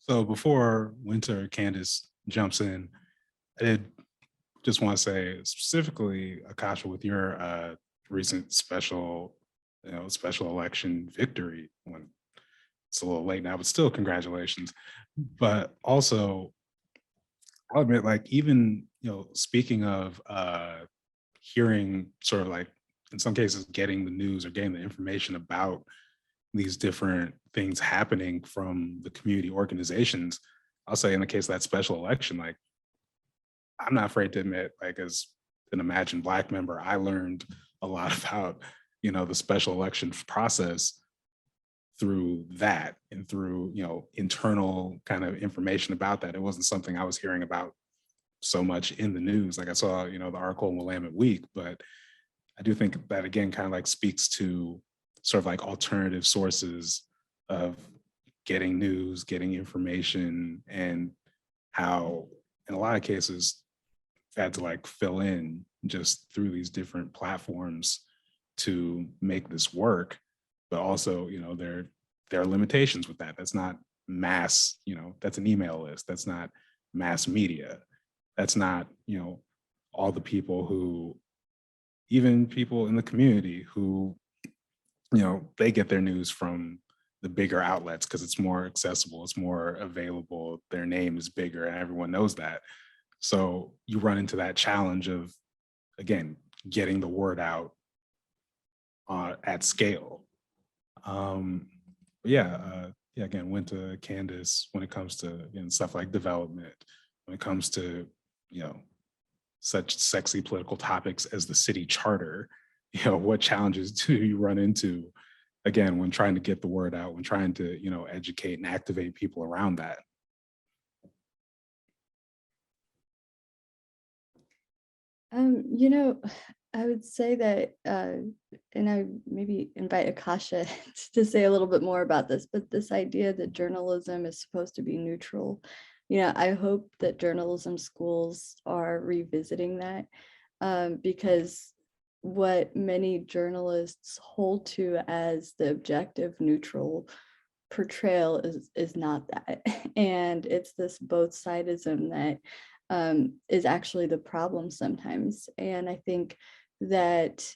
Speaker 1: So before Winta or Candace jumps in, I did just want to say specifically, Akasha, with your recent special election victory, when it's a little late now, but still congratulations. But also, I'll admit, like, even, speaking of hearing sort of like, in some cases, getting the news or getting the information about these different things happening from the community organizations, I'll say in the case of that special election, like, I'm not afraid to admit, like, as an imagined Black member, I learned a lot about, the special election process through that and through, internal kind of information about that. It wasn't something I was hearing about so much in the news. Like, I saw, the article in Willamette Week, but I do think that, again, kind of like speaks to sort of like alternative sources of getting news, getting information, and how in a lot of cases I've had to like fill in just through these different platforms to make this work. But also, there are limitations with that. That's not mass, that's an email list. That's not mass media. That's not, all the people who, even people in the community who, they get their news from the bigger outlets because it's more accessible, it's more available, their name is bigger, and everyone knows that. So you run into that challenge of, again, getting the word out at scale. Again, Winta, Candace, when it comes to, again, stuff like development, when it comes to, such sexy political topics as the city charter, what challenges do you run into, again, when trying to get the word out, when trying to, educate and activate people around that?
Speaker 2: I would say that, and I maybe invite Akasha to say a little bit more about this, but this idea that journalism is supposed to be neutral, I hope that journalism schools are revisiting that, because what many journalists hold to as the objective neutral portrayal is not that. And it's this both-sidism that is actually the problem sometimes. And I think that,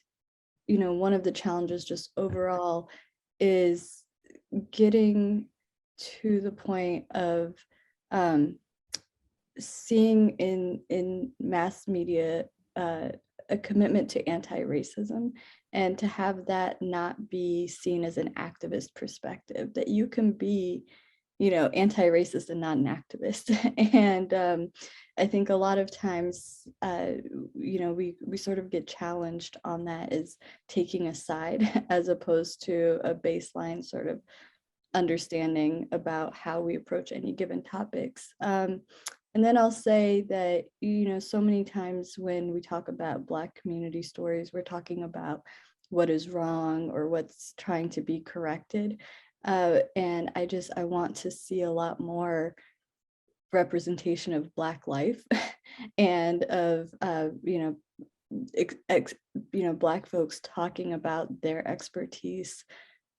Speaker 2: one of the challenges just overall is getting to the point of seeing in mass media a commitment to anti-racism, and to have that not be seen as an activist perspective, that you can be, anti-racist and not an activist. And I think a lot of times, we sort of get challenged on that as taking a side as opposed to a baseline sort of understanding about how we approach any given topics. And then I'll say that, so many times when we talk about Black community stories, we're talking about what is wrong or what's trying to be corrected. And I want to see a lot more representation of Black life and of, Black folks talking about their expertise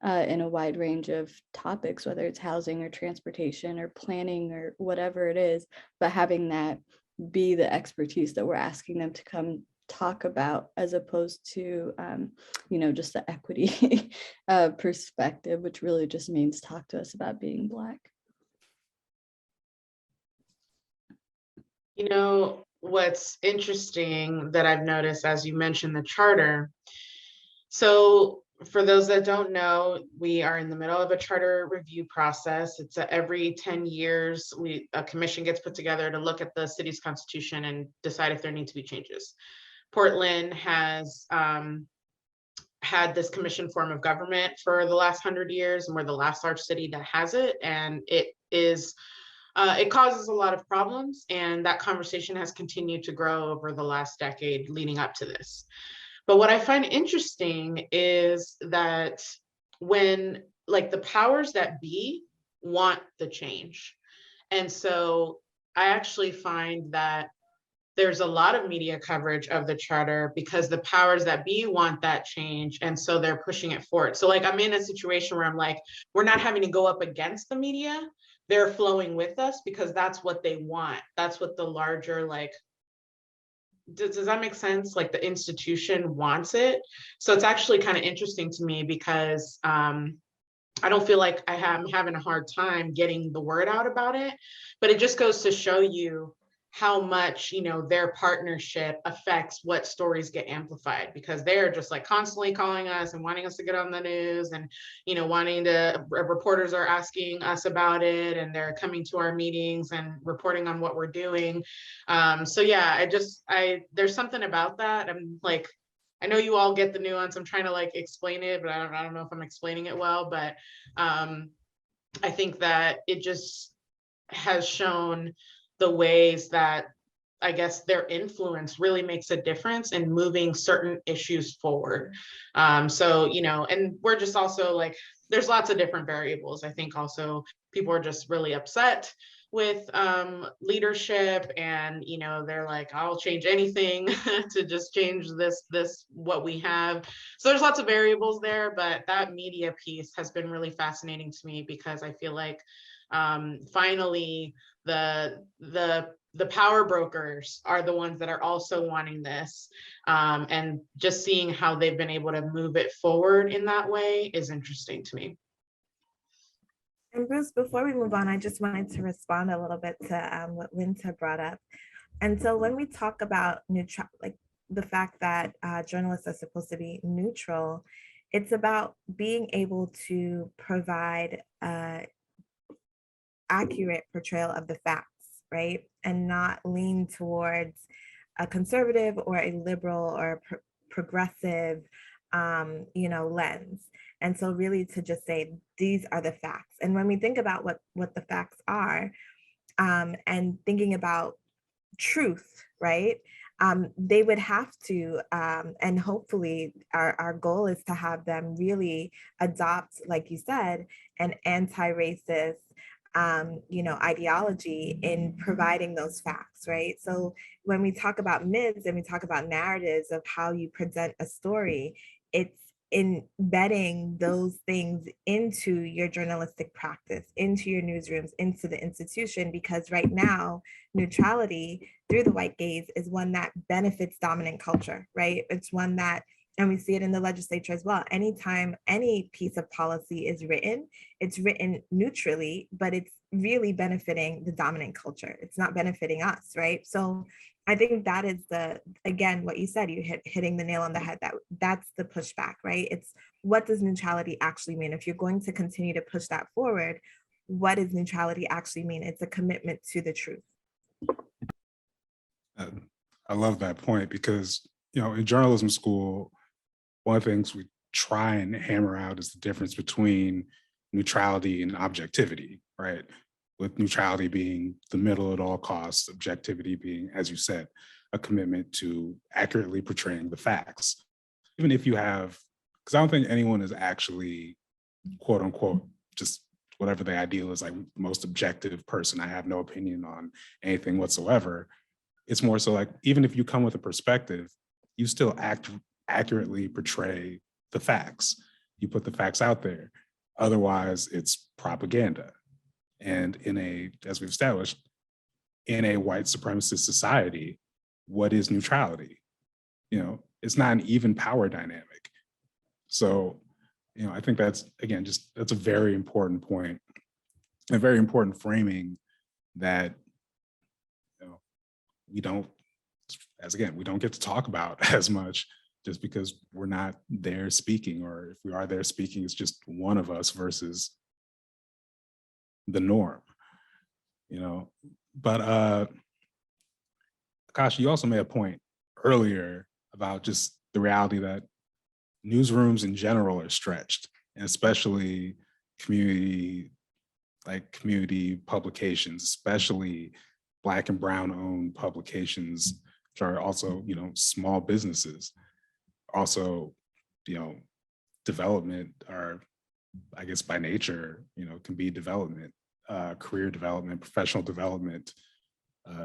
Speaker 2: in a wide range of topics, whether it's housing or transportation or planning or whatever it is, but having that be the expertise that we're asking them to come talk about, as opposed to, just the equity perspective, which really just means talk to us about being Black.
Speaker 4: What's interesting that I've noticed, as you mentioned the charter, so for those that don't know, we are in the middle of a charter review process. It's every 10 years, a commission gets put together to look at the city's constitution and decide if there need to be changes. Portland has had this commission form of government for the last 100 years, and we're the last large city that has it. And it is, it causes a lot of problems. And that conversation has continued to grow over the last decade leading up to this. But what I find interesting is that when like the powers that be want the change. And so I actually find that there's a lot of media coverage of the charter because the powers that be want that change. And so they're pushing it forward. So like, I'm in a situation where I'm like, we're not having to go up against the media. They're flowing with us because that's what they want. That's what the larger, like, does that make sense? Like the institution wants it. So it's actually kind of interesting to me because I don't feel like I'm having a hard time getting the word out about it, but it just goes to show you how much, you know, their partnership affects what stories get amplified, because they're just like constantly calling us and wanting us to get on the news, and, you know, wanting to, reporters are asking us about it, and they're coming to our meetings and reporting on what we're doing. So yeah, there's something about that. I'm like, I know you all get the nuance. I'm trying to like explain it, but I don't know if I'm explaining it well, but I think that it just has shown the ways that I guess their influence really makes a difference in moving certain issues forward. So, you know, and we're just also like, there's lots of different variables. I think also people are just really upset with leadership, and, you know, they're like, I'll change anything to just change this what we have. So there's lots of variables there, but that media piece has been really fascinating to me, because I feel like finally the power brokers are the ones that are also wanting this, and just seeing how they've been able to move it forward in that way is interesting to me.
Speaker 3: And Bruce, before we move on, I just wanted to respond a little bit to what Winta brought up. And so when we talk about neutral, like the fact that journalists are supposed to be neutral, it's about being able to provide accurate portrayal of the facts, right? And not lean towards a conservative or a liberal or progressive, you know, lens. And so really to just say, these are the facts. And when we think about what the facts are, and thinking about truth, right? They would have to, and hopefully our goal is to have them really adopt, like you said, an anti-racist, you know, ideology in providing those facts, right? So when we talk about myths and we talk about narratives of how you present a story, it's embedding those things into your journalistic practice, into your newsrooms, into the institution, because right now, neutrality through the white gaze is one that benefits dominant culture, right? It's one that, and we see it in the legislature as well. Anytime any piece of policy is written, it's written neutrally, but it's really benefiting the dominant culture. It's not benefiting us, right? So I think that is again, what you said, you hitting the nail on the head, that's the pushback, right? It's what does neutrality actually mean? If you're going to continue to push that forward, what does neutrality actually mean? It's a commitment to the truth.
Speaker 1: I love that point, because, you know, in journalism school, one of the things we try and hammer out is the difference between neutrality and objectivity, right? With neutrality being the middle at all costs, objectivity being, as you said, a commitment to accurately portraying the facts. Even if you have, because I don't think anyone is actually, quote unquote, just whatever the ideal is, like most objective person. I have no opinion on anything whatsoever. It's more so like, even if you come with a perspective, you still accurately portray the facts. You put the facts out there. Otherwise, it's propaganda. And in a, as we've established, in a white supremacist society, what is neutrality? You know, it's not an even power dynamic. So, you know, I think that's, again, just, that's a very important point, a very important framing that, you know, we don't, as again, we don't get to talk about as much, just because we're not there speaking, or if we are there speaking, it's just one of us versus the norm, you know. But Akasha, you also made a point earlier about just the reality that newsrooms in general are stretched, and especially community publications, especially Black and Brown owned publications, which are also, small businesses. Also, development are, I guess by nature, can be development, career development, professional development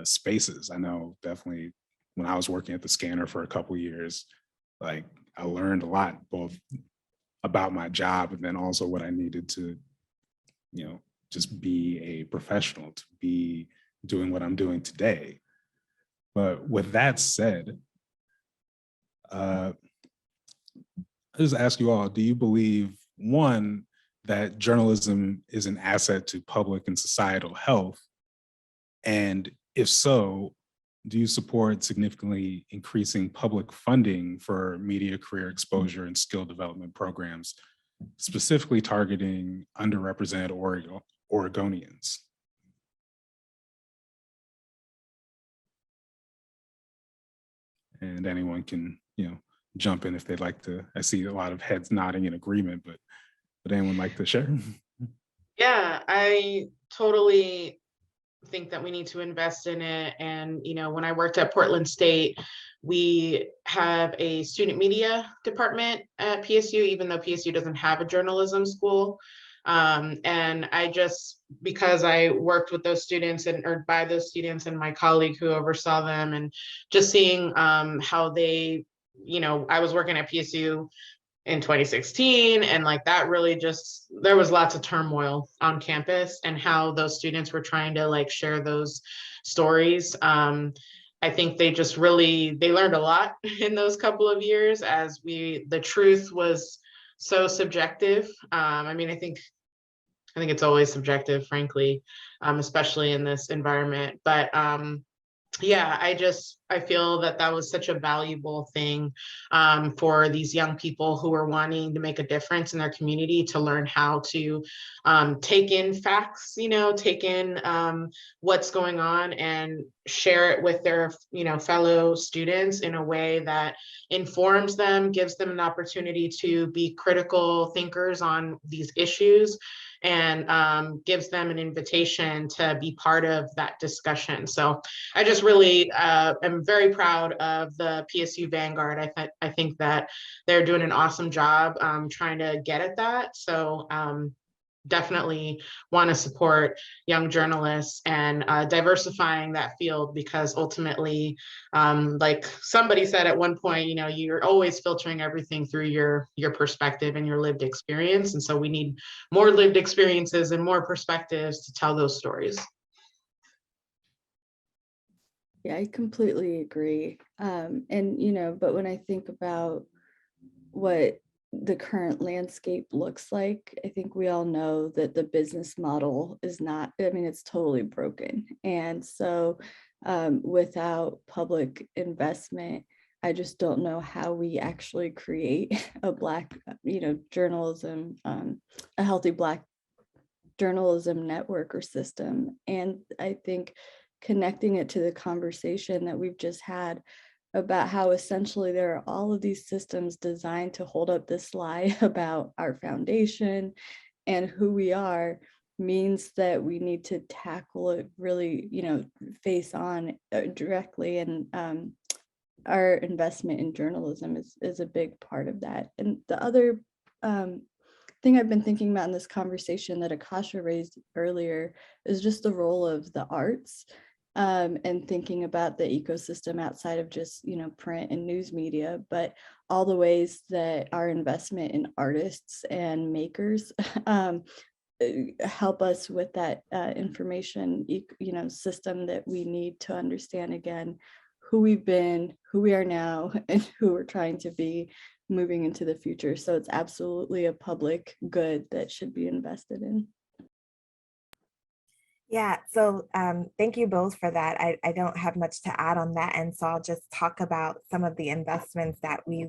Speaker 1: spaces. I know definitely when I was working at the Scanner for a couple of years, like I learned a lot, both about my job and then also what I needed to, just be a professional, to be doing what I'm doing today. But with that said, I just ask you all, do you believe, one, that journalism is an asset to public and societal health? And if so, do you support significantly increasing public funding for media career exposure and skill development programs, specifically targeting underrepresented Oregonians? And anyone can, jump in if they'd like to. I see a lot of heads nodding in agreement, but would anyone like to share?
Speaker 4: Yeah, I totally think that we need to invest in it. And, when I worked at Portland State, we have a student media department at PSU, even though PSU doesn't have a journalism school. And because I worked with those students or by those students and my colleague who oversaw them, and just seeing how they, I was working at PSU in 2016, and like that really there was lots of turmoil on campus, and how those students were trying to like share those stories. I think they learned a lot in those couple of years, as the truth was so subjective. I think it's always subjective, frankly, especially in this environment. But yeah, I feel that was such a valuable thing for these young people who are wanting to make a difference in their community, to learn how to take in facts, take in what's going on and share it with their, fellow students in a way that informs them, gives them an opportunity to be critical thinkers on these issues, and gives them an invitation to be part of that discussion. So I just really am very proud of the PSU Vanguard. I think that they're doing an awesome job trying to get at that. So definitely want to support young journalists and diversifying that field, because ultimately, like somebody said at one point, you're always filtering everything through your perspective and your lived experience. And so we need more lived experiences and more perspectives to tell those stories.
Speaker 2: Yeah, I completely agree. But when I think about what the current landscape looks like, I think we all know that the business model is not, it's totally broken. And so without public investment, I just don't know how we actually create a Black, journalism, a healthy Black journalism network or system. And I think connecting it to the conversation that we've just had about how essentially there are all of these systems designed to hold up this lie about our foundation and who we are, means that we need to tackle it really, face on directly. And our investment in journalism is a big part of that. And the other thing I've been thinking about in this conversation that Akasha raised earlier is just the role of the arts. And thinking about the ecosystem outside of just, print and news media, but all the ways that our investment in artists and makers help us with that information, system that we need to understand, again, who we've been, who we are now, and who we're trying to be moving into the future. So it's absolutely a public good that should be invested in.
Speaker 3: Yeah, so thank you both for that. I don't have much to add on that. And so I'll just talk about some of the investments that we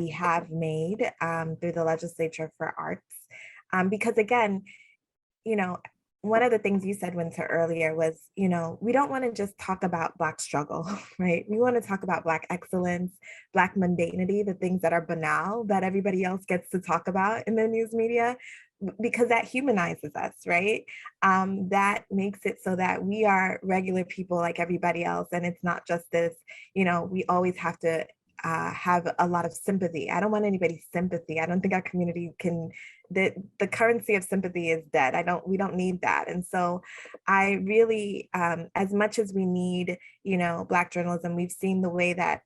Speaker 3: have made through the legislature for arts. Because again, one of the things you said, Winter, earlier was, we don't want to just talk about Black struggle, right? We want to talk about Black excellence, Black mundanity, the things that are banal that everybody else gets to talk about in the news media, because that humanizes us, right? That makes it so that we are regular people like everybody else. And it's not just this, we always have to have a lot of sympathy. I don't want anybody's sympathy. I don't think our community can, the currency of sympathy is dead. We don't need that. And so I really, as much as we need, Black journalism, we've seen the way that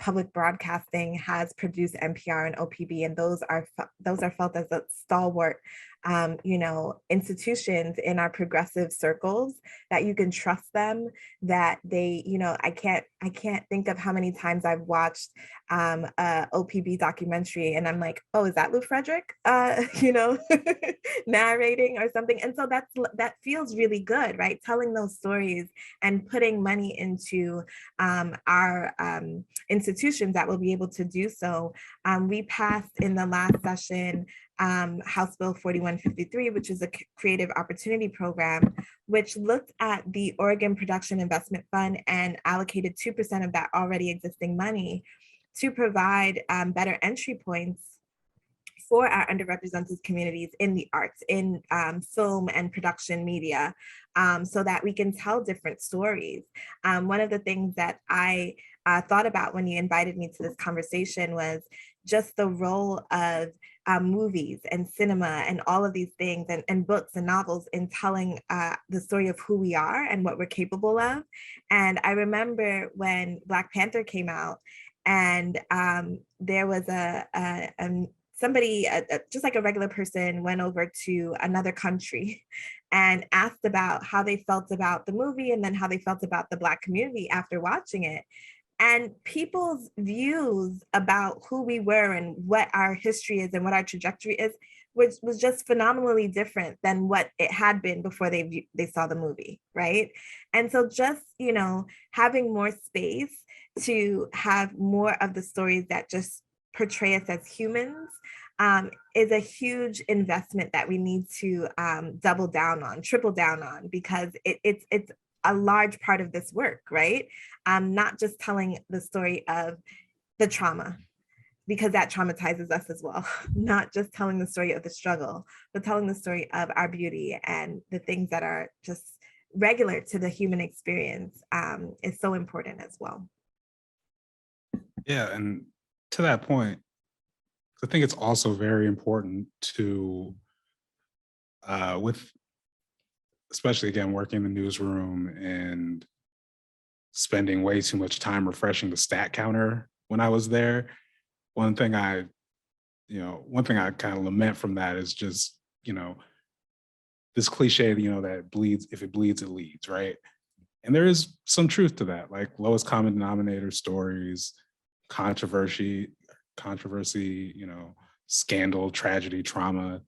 Speaker 3: public broadcasting has produced NPR and OPB, and those are felt as a stalwart institutions in our progressive circles, that you can trust them, that they, I can't think of how many times I've watched a OPB documentary and I'm like, oh, is that Lou Frederick, narrating or something? And so that feels really good, right? Telling those stories and putting money into our institutions that will be able to do so. We passed in the last session House Bill 4153, which is a creative opportunity program, which looked at the Oregon Production Investment Fund and allocated 2% of that already existing money to provide better entry points for our underrepresented communities in the arts, in film and production media, so that we can tell different stories. One of the things that I thought about when you invited me to this conversation was just the role of movies and cinema and all of these things, and books and novels in telling the story of who we are and what we're capable of. And I remember when Black Panther came out, and there was somebody, just like a regular person, went over to another country and asked about how they felt about the movie, and then how they felt about the Black community after watching it. And people's views about who we were and what our history is and what our trajectory is was just phenomenally different than what it had been before they saw the movie, right? And so just, having more space to have more of the stories that just portray us as humans is a huge investment that we need to double down on, triple down on, because it's a large part of this work, right? Not just telling the story of the trauma, because that traumatizes us as well. Not just telling the story of the struggle, but telling the story of our beauty and the things that are just regular to the human experience is so important as well.
Speaker 1: Yeah, and to that point, I think it's also very important to, especially again, working in the newsroom and spending way too much time refreshing the stat counter when I was there. One thing I kind of lament from that is just, this cliche, that bleeds, if it bleeds, it leads, right? And there is some truth to that, like lowest common denominator stories, controversy, scandal, tragedy, trauma,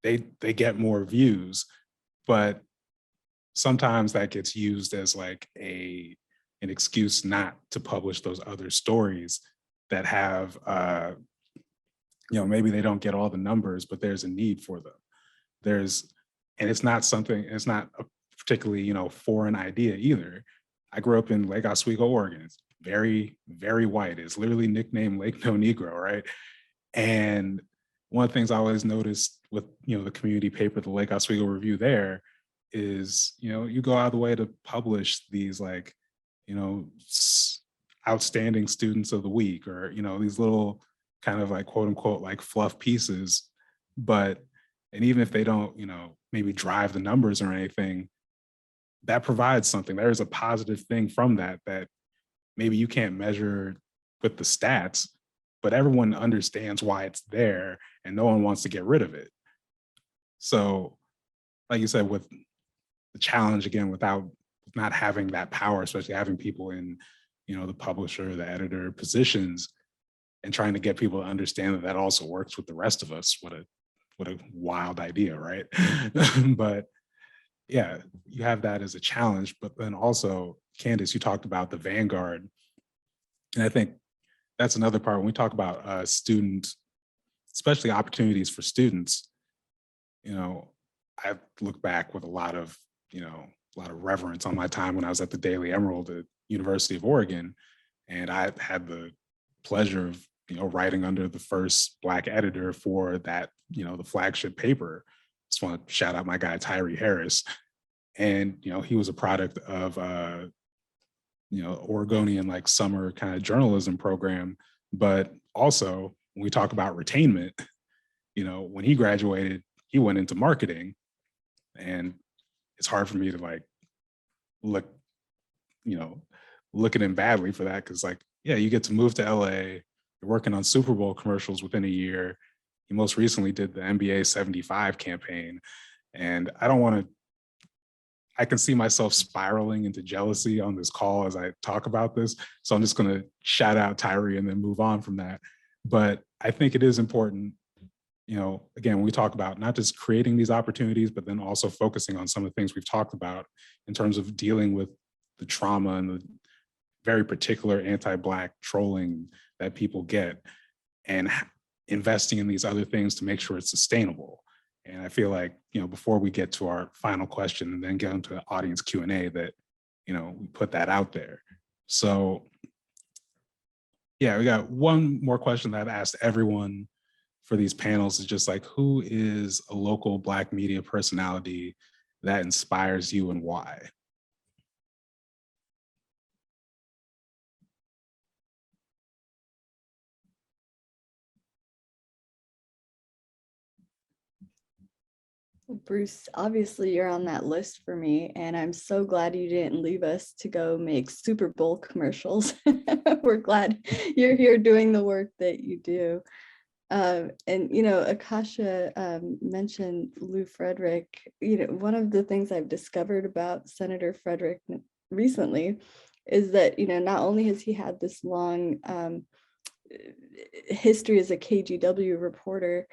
Speaker 1: they get more views, but sometimes that gets used as like an excuse not to publish those other stories that have, maybe they don't get all the numbers, but there's a need for them. And it's not a particularly, foreign idea either. I grew up in Lake Oswego, Oregon. It's very, very white. It's literally nicknamed Lake No Negro, right? And one of the things I always noticed with, the community paper, the Lake Oswego Review there, is, you go out of the way to publish these like, outstanding students of the week, or, these little kind of like quote unquote like fluff pieces. And even if they don't, maybe drive the numbers or anything, that provides something. There is a positive thing from that maybe you can't measure with the stats, but everyone understands why it's there and no one wants to get rid of it. So, like you said, with the challenge, again, without not having that power, especially having people in, the publisher, the editor positions, and trying to get people to understand that also works with the rest of us. What a wild idea, right? But yeah, you have that as a challenge. But then also, Candace, you talked about the vanguard. And I think that's another part when we talk about students, especially opportunities for students, I look back with a lot of reverence on my time when I was at the Daily Emerald at University of Oregon. And I had the pleasure of, writing under the first Black editor for that, the flagship paper. Just want to shout out my guy, Tyree Harris. And, he was a product of, Oregonian like summer kind of journalism program. But also when we talk about retainment, when he graduated, he went into marketing. And it's hard for me to like look at him badly for that. Cause like, yeah, you get to move to LA, you're working on Super Bowl commercials within a year. He most recently did the NBA 75 campaign. And I can see myself spiraling into jealousy on this call as I talk about this. So I'm just going to shout out Tyree and then move on from that. But I think it is important, again, when we talk about not just creating these opportunities, but then also focusing on some of the things we've talked about in terms of dealing with the trauma and the very particular anti-Black trolling that people get, and investing in these other things to make sure it's sustainable. And I feel like, before we get to our final question and then get into audience Q&A, that, we put that out there. So yeah, we got one more question that I've asked everyone for these panels, is just like, who is a local Black media personality that inspires you and why?
Speaker 2: Bruce, obviously you're on that list for me, and I'm so glad you didn't leave us to go make Super Bowl commercials. We're glad you're here doing the work that you do. And, Akasha mentioned Lou Frederick. One of the things I've discovered about Senator Frederick recently is that, not only has he had this long history as a KGW reporter,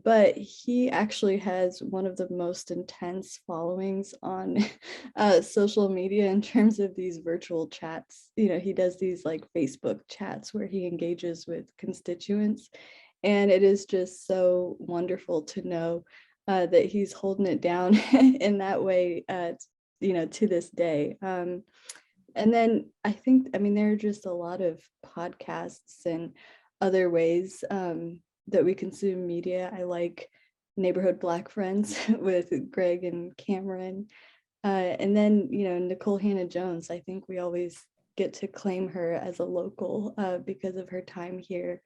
Speaker 2: but he actually has one of the most intense followings on social media in terms of these virtual chats. He does these like Facebook chats where he engages with constituents. And it is just so wonderful to know that he's holding it down in that way, to this day. And then I think, there are just a lot of podcasts and other ways that we consume media. I like Neighborhood Black Friends with Greg and Cameron. And then, Nicole Hannah-Jones, I think we always get to claim her as a local because of her time here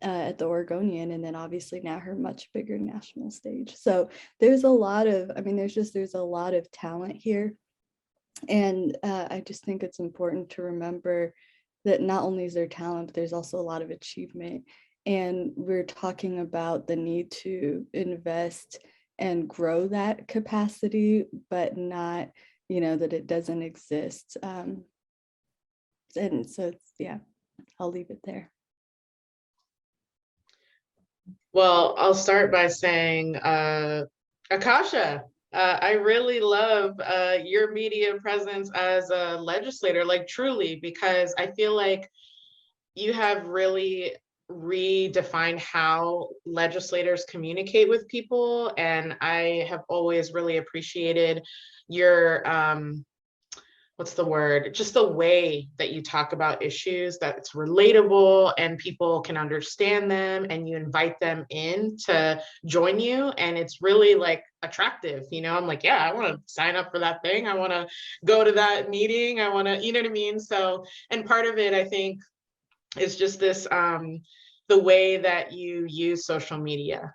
Speaker 2: at the Oregonian, and then obviously now her much bigger national stage. So there's a lot of, there's a lot of talent here. And I just think it's important to remember that not only is there talent, but there's also a lot of achievement. And we're talking about the need to invest and grow that capacity, but not, that it doesn't exist. And so I'll leave it there.
Speaker 4: Well, I'll start by saying, Akasha, I really love your media presence as a legislator, like truly, because I feel like you have really redefined how legislators communicate with people. And I have always really appreciated your, what's the word? Just the way that you talk about issues, that it's relatable and people can understand them, and you invite them in to join you. And it's really like attractive. I'm like, yeah, I want to sign up for that thing. I want to go to that meeting. I want to, you know what I mean? So, and part of it, I think, is just this, the way that you use social media.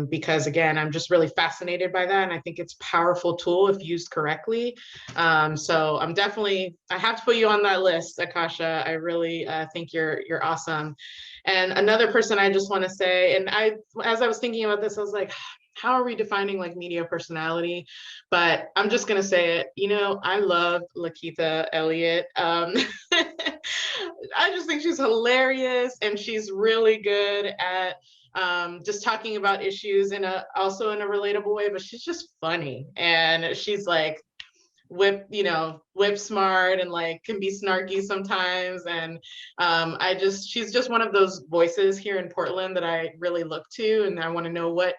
Speaker 4: Because again, I'm just really fascinated by that. And I think it's a powerful tool if used correctly. So I have to put you on that list, Akasha. I really think you're awesome. And another person I just want to say, and as I was thinking about this, I was like, how are we defining like media personality? But I'm just going to say it, I love Lakita Elliott. I just think she's hilarious, and she's really good at just talking about issues also in a relatable way, but she's just funny. And she's like whip smart and like can be snarky sometimes. And she's just one of those voices here in Portland that I really look to, and I want to know what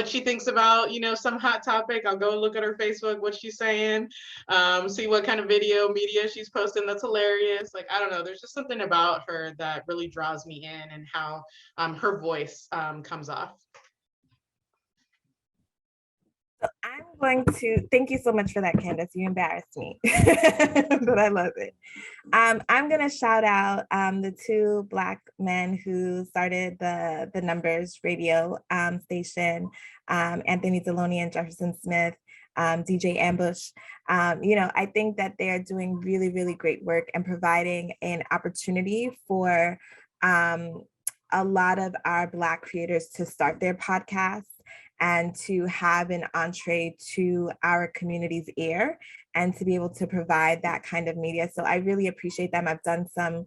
Speaker 4: she thinks about, some hot topic. I'll go look at her Facebook, what she's saying, see what kind of video media she's posting that's hilarious. Like, I don't know, there's just something about her that really draws me in, and how her voice comes off.
Speaker 3: So I'm going to, thank you so much for that, Candace. You embarrassed me, but I love it. I'm going to shout out the two Black men who started the Numbers radio station, Anthony Deloney and Jefferson Smith, DJ Ambush. I think that they're doing really, really great work and providing an opportunity for a lot of our Black creators to start their podcasts and to have an entree to our community's ear and to be able to provide that kind of media. So I really appreciate them. I've done some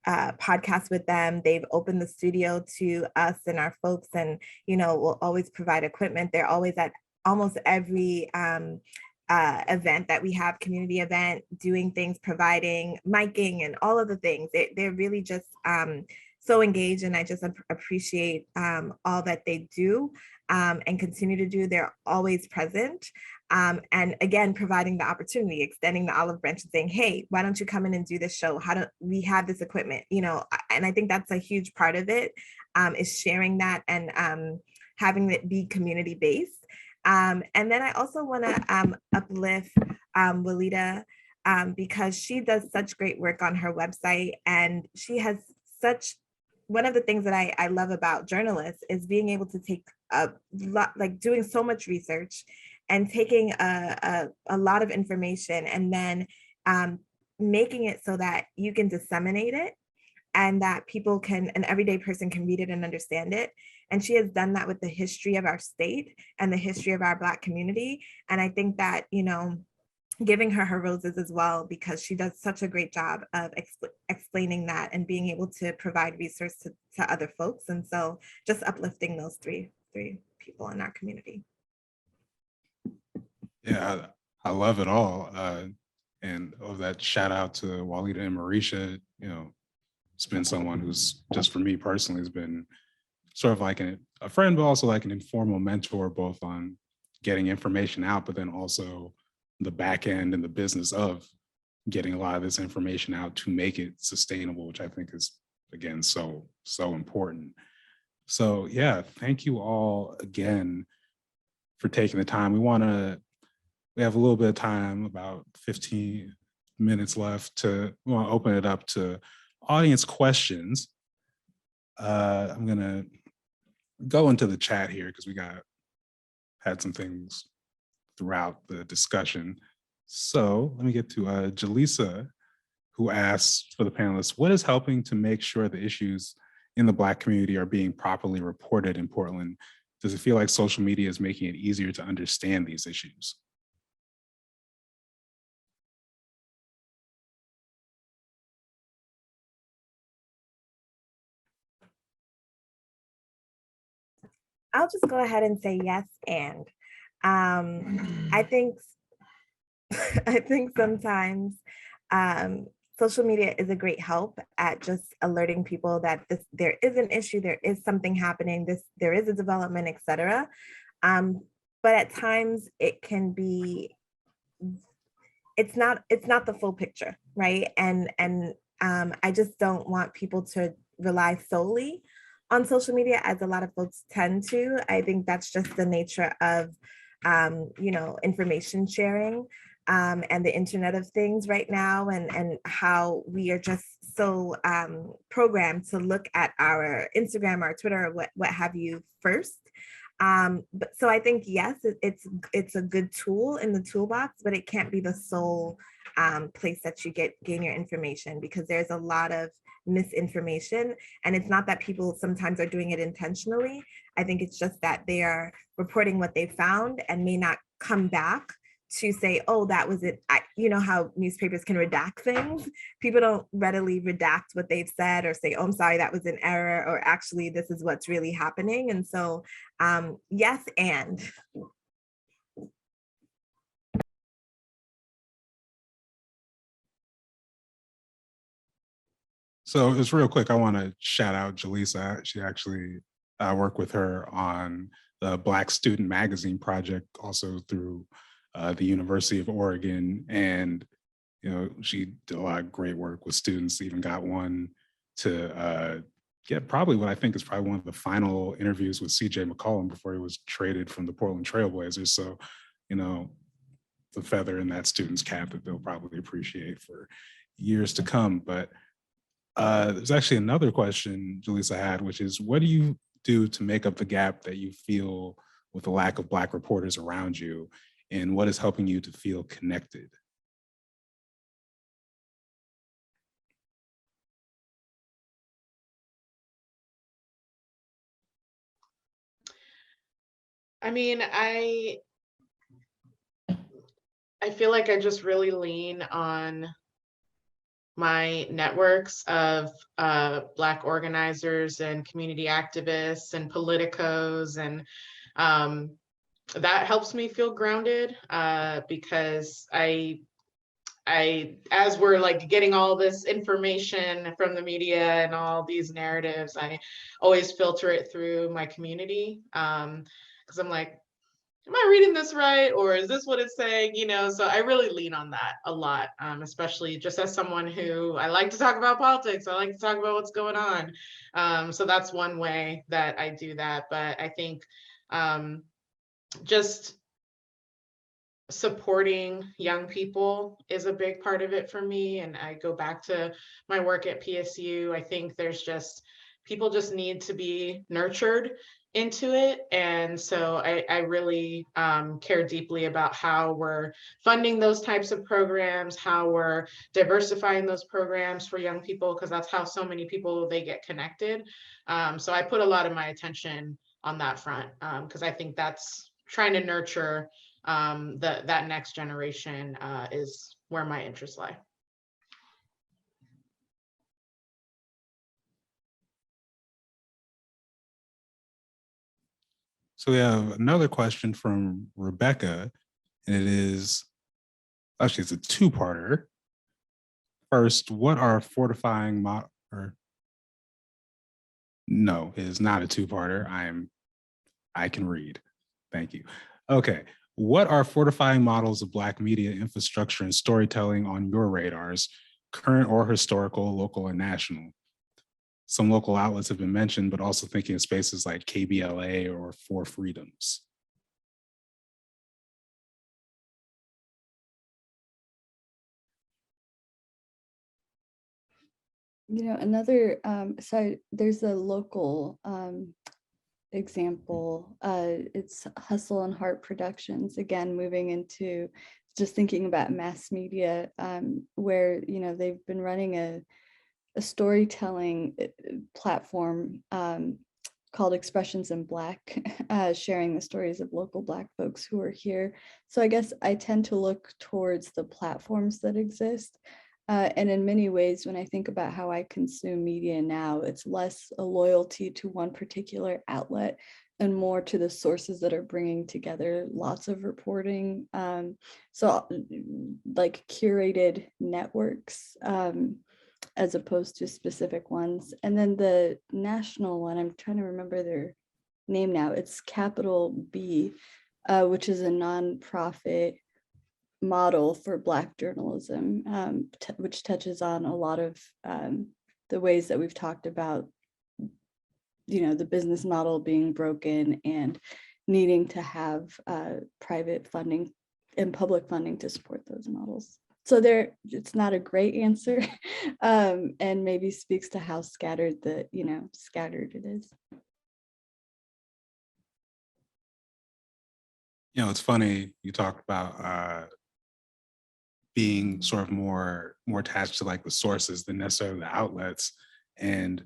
Speaker 3: podcasts with them. They've opened the studio to us and our folks, and, we'll always provide equipment. They're always at almost every event that we have, community event, doing things, providing miking and all of the things. They're really just so engaged, and I just appreciate all that they do and continue to do. They're always present. And again, providing the opportunity, extending the olive branch and saying, hey, why don't you come in and do this show? How do we have this equipment? And I think that's a huge part of it, is sharing that and having it be community-based. And then I also want to uplift Walida, because she does such great work on her website, and she has one of the things that I love about journalists is being able to take a lot, like doing so much research and taking a lot of information and then making it so that you can disseminate it and that an everyday person can read it and understand it. And she has done that with the history of our state and the history of our Black community. And I think that, giving her roses as well, because she does such a great job of explaining that and being able to provide resource to other folks. And so just uplifting those three people in our community.
Speaker 1: Yeah, I love it all. And of that, shout out to Walida and Marisha. It's been someone who's, just for me personally, has been sort of like a friend, but also like an informal mentor, both on getting information out, but then also the back end and the business of getting a lot of this information out to make it sustainable, which I think is, again, so important. So yeah, thank you all again for taking the time. We have a little bit of time, about 15 minutes left. We want to open it up to audience questions. I'm gonna go into the chat here because we had some things throughout the discussion. So let me get to Jaleesa, who asks for the panelists, what is helping to make sure the issues in the Black community are being properly reported in Portland? Does it feel like social media is making it easier to understand these issues?
Speaker 3: I'll just go ahead and say yes, and I think sometimes social media is a great help at just alerting people that there is an issue, there is something happening, there is a development, etc. But at times it can be, it's not the full picture, right? And I just don't want people to rely solely on social media, as a lot of folks tend to. I think that's just the nature of information sharing and the Internet of Things right now, and how we are just so programmed to look at our Instagram, our Twitter, or what have you first. But so I think, yes, it's a good tool in the toolbox, but it can't be the sole place that you gain your information, because there's a lot of misinformation. And it's not that people sometimes are doing it intentionally. I think it's just that they are reporting what they found and may not come back to say, oh, that was it. You know how newspapers can redact things. People don't readily redact what they've said or say, oh, I'm sorry, that was an error, or actually this is what's really happening. And so yes, and
Speaker 1: So it's real quick. I want to shout out Jaleesa. She actually, I work with her on the Black Student Magazine project, also through the University of Oregon. And, you know, she did a lot of great work with students, even got one to get probably what I think is probably one of the final interviews with CJ McCollum before he was traded from the Portland Trailblazers. So, you know, the feather in that student's cap that they'll probably appreciate for years to come. But there's actually another question Jaleesa had, which is, what do you do to make up the gap that you feel with the lack of Black reporters around you? And what is helping you to feel connected?
Speaker 4: I mean, I feel like I just really lean on my networks of Black organizers and community activists and politicos, and that helps me feel grounded because as we're like getting all this information from the media and all these narratives, I always filter it through my community because I'm like, am I reading this right? Or is this what it's saying? You know, so I really lean on that a lot, especially just as someone who I like to talk about politics. I like to talk about what's going on. So that's one way that I do that. But I think just supporting young people is a big part of it for me. And I go back to my work at PSU. I think there's just, people just need to be nurtured into it. And so I really care deeply about how we're funding those types of programs, how we're diversifying those programs for young people, because that's how so many people, they get connected. So I put a lot of my attention on that front because I think that's trying to nurture that next generation is where my interests lie.
Speaker 1: So we have another question from Rebecca, and it is, actually it's a two-parter. First, what are fortifying no, it is not a two-parter. I can read. Thank you. Okay. What are fortifying models of Black media infrastructure and storytelling on your radars, current or historical, local and national? Some local outlets have been mentioned, but also thinking of spaces like KBLA or For Freedoms.
Speaker 2: You know, another, so there's a local example. It's Hustle and Heart Productions, again, moving into just thinking about mass media, where, you know, they've been running a storytelling platform called Expressions in Black, sharing the stories of local Black folks who are here. So I guess I tend to look towards the platforms that exist. And in many ways, when I think about how I consume media now, it's less a loyalty to one particular outlet and more to the sources that are bringing together lots of reporting. So like curated networks, as opposed to specific ones. And then the national one, I'm trying to remember their name now, it's Capital B, which is a nonprofit model for Black journalism, which touches on a lot of the ways that we've talked about, you know, the business model being broken and needing to have private funding and public funding to support those models. So it's not a great answer, and maybe speaks to how scattered scattered it is.
Speaker 1: You know, it's funny, you talked about being sort of more attached to like the sources than necessarily the outlets. And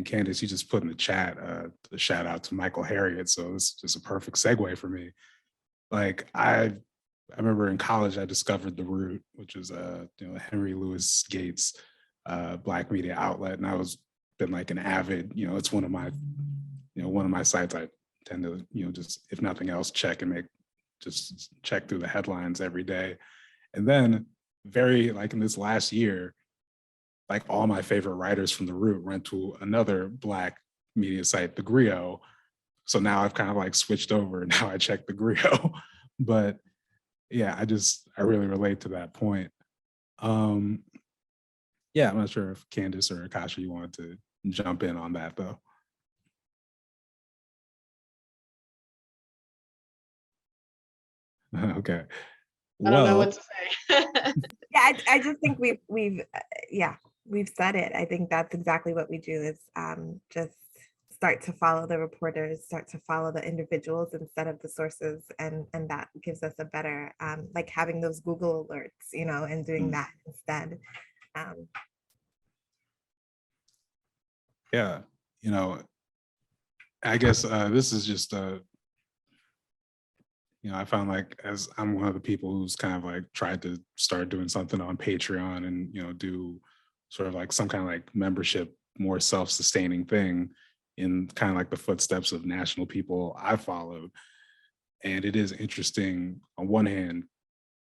Speaker 1: Candace, you just put in the chat the shout out to Michael Harriot. So it's just a perfect segue for me. Like I remember in college, I discovered The Root, which is Henry Louis Gates Black media outlet. And I was been like an avid, it's one of my sites I tend to, just if nothing else, check through the headlines every day. And then very like in this last year, like all my favorite writers from The Root went to another Black media site, The Griot. So now I've kind of like switched over. Now I check The Griot. But yeah, I really relate to that point. Yeah, I'm not sure if Candace or Akasha, you wanted to jump in on that though. Okay.
Speaker 4: I don't know
Speaker 1: Well,
Speaker 4: what to say.
Speaker 3: Yeah, I just think we've said it. I think that's exactly what we do is just start to follow the reporters, start to follow the individuals instead of the sources, and that gives us a better like having those Google alerts, you know, and doing that instead.
Speaker 1: yeah, you know, I guess this is just you know, I found like as I'm one of the people who's kind of like tried to start doing something on Patreon and, you know, do sort of like some kind of like membership, more self-sustaining thing in kind of like the footsteps of national people I followed. And it is interesting on one hand,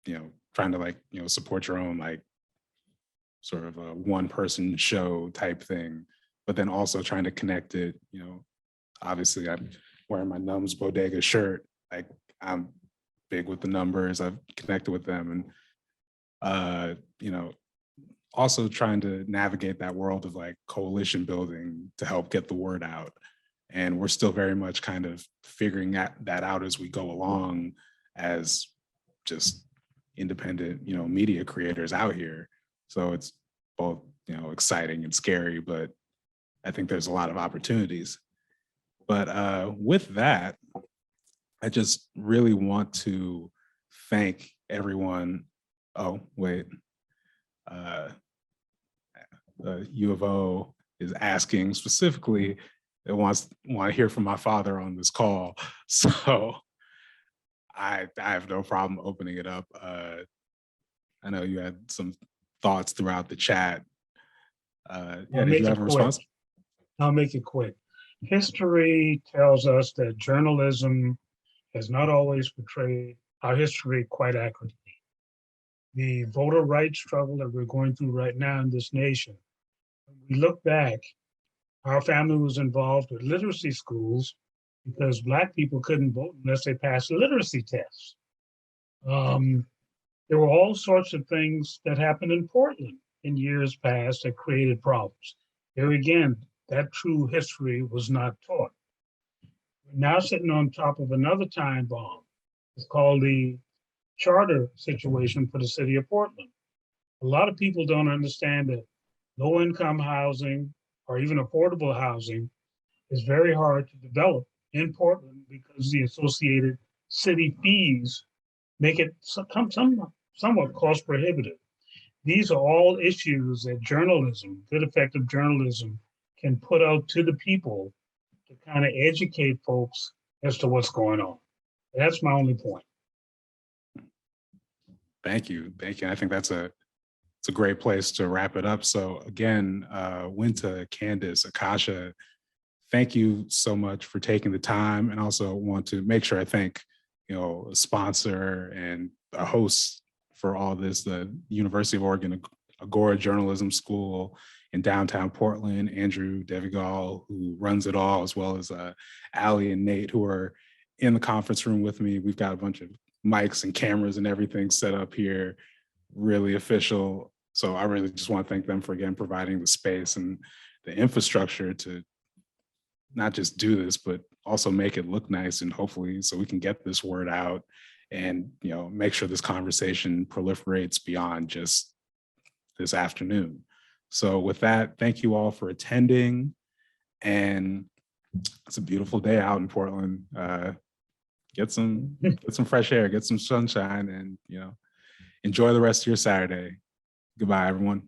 Speaker 1: you know, trying to like, you know, support your own like sort of a one person show type thing, but then also trying to connect it, you know, obviously I'm wearing my Numbs Bodega shirt. Like I'm big with the numbers. I've connected with them and, you know, also trying to navigate that world of like coalition building to help get the word out. And we're still very much kind of figuring that out as we go along as just independent, you know, media creators out here. So it's both, you know, exciting and scary, but I think there's a lot of opportunities. But with that, I just really want to thank everyone. Oh, wait. U of O is asking specifically, it want to hear from my father on this call. So I have no problem opening it up. I know you had some thoughts throughout the chat. Yeah, did you have a response?
Speaker 5: I'll make it quick. History tells us that journalism has not always portrayed our history quite accurately. The voter rights struggle that we're going through right now in this nation, when we look back, our family was involved with literacy schools because Black people couldn't vote unless they passed a literacy test. There were all sorts of things that happened in Portland in years past that created problems. There again, that true history was not taught. We're now sitting on top of another time bomb. It's called the charter situation for the city of Portland. A lot of people don't understand that low-income housing or even affordable housing is very hard to develop in Portland because the associated city fees make it somewhat cost prohibitive. These are all issues that journalism, good effective journalism, can put out to the people to kind of educate folks as to what's going on. That's my only point.
Speaker 1: Thank you. Thank you. I think it's a great place to wrap it up. So again, Winta, Candace, Akasha, thank you so much for taking the time. And also want to make sure I thank, you know, a sponsor and a host for all this, the University of Oregon Agora Journalism School in downtown Portland, Andrew Devigal, who runs it all, as well as Allie and Nate, who are in the conference room with me. We've got a bunch of mics and cameras and everything set up here, really official. So I really just want to thank them for, again, providing the space and the infrastructure to not just do this, but also make it look nice, and hopefully so we can get this word out and, you know, make sure this conversation proliferates beyond just this afternoon. So with that, thank you all for attending, and it's a beautiful day out in Portland. Get some fresh air, get some sunshine, and, you know, enjoy the rest of your Saturday. Goodbye, everyone.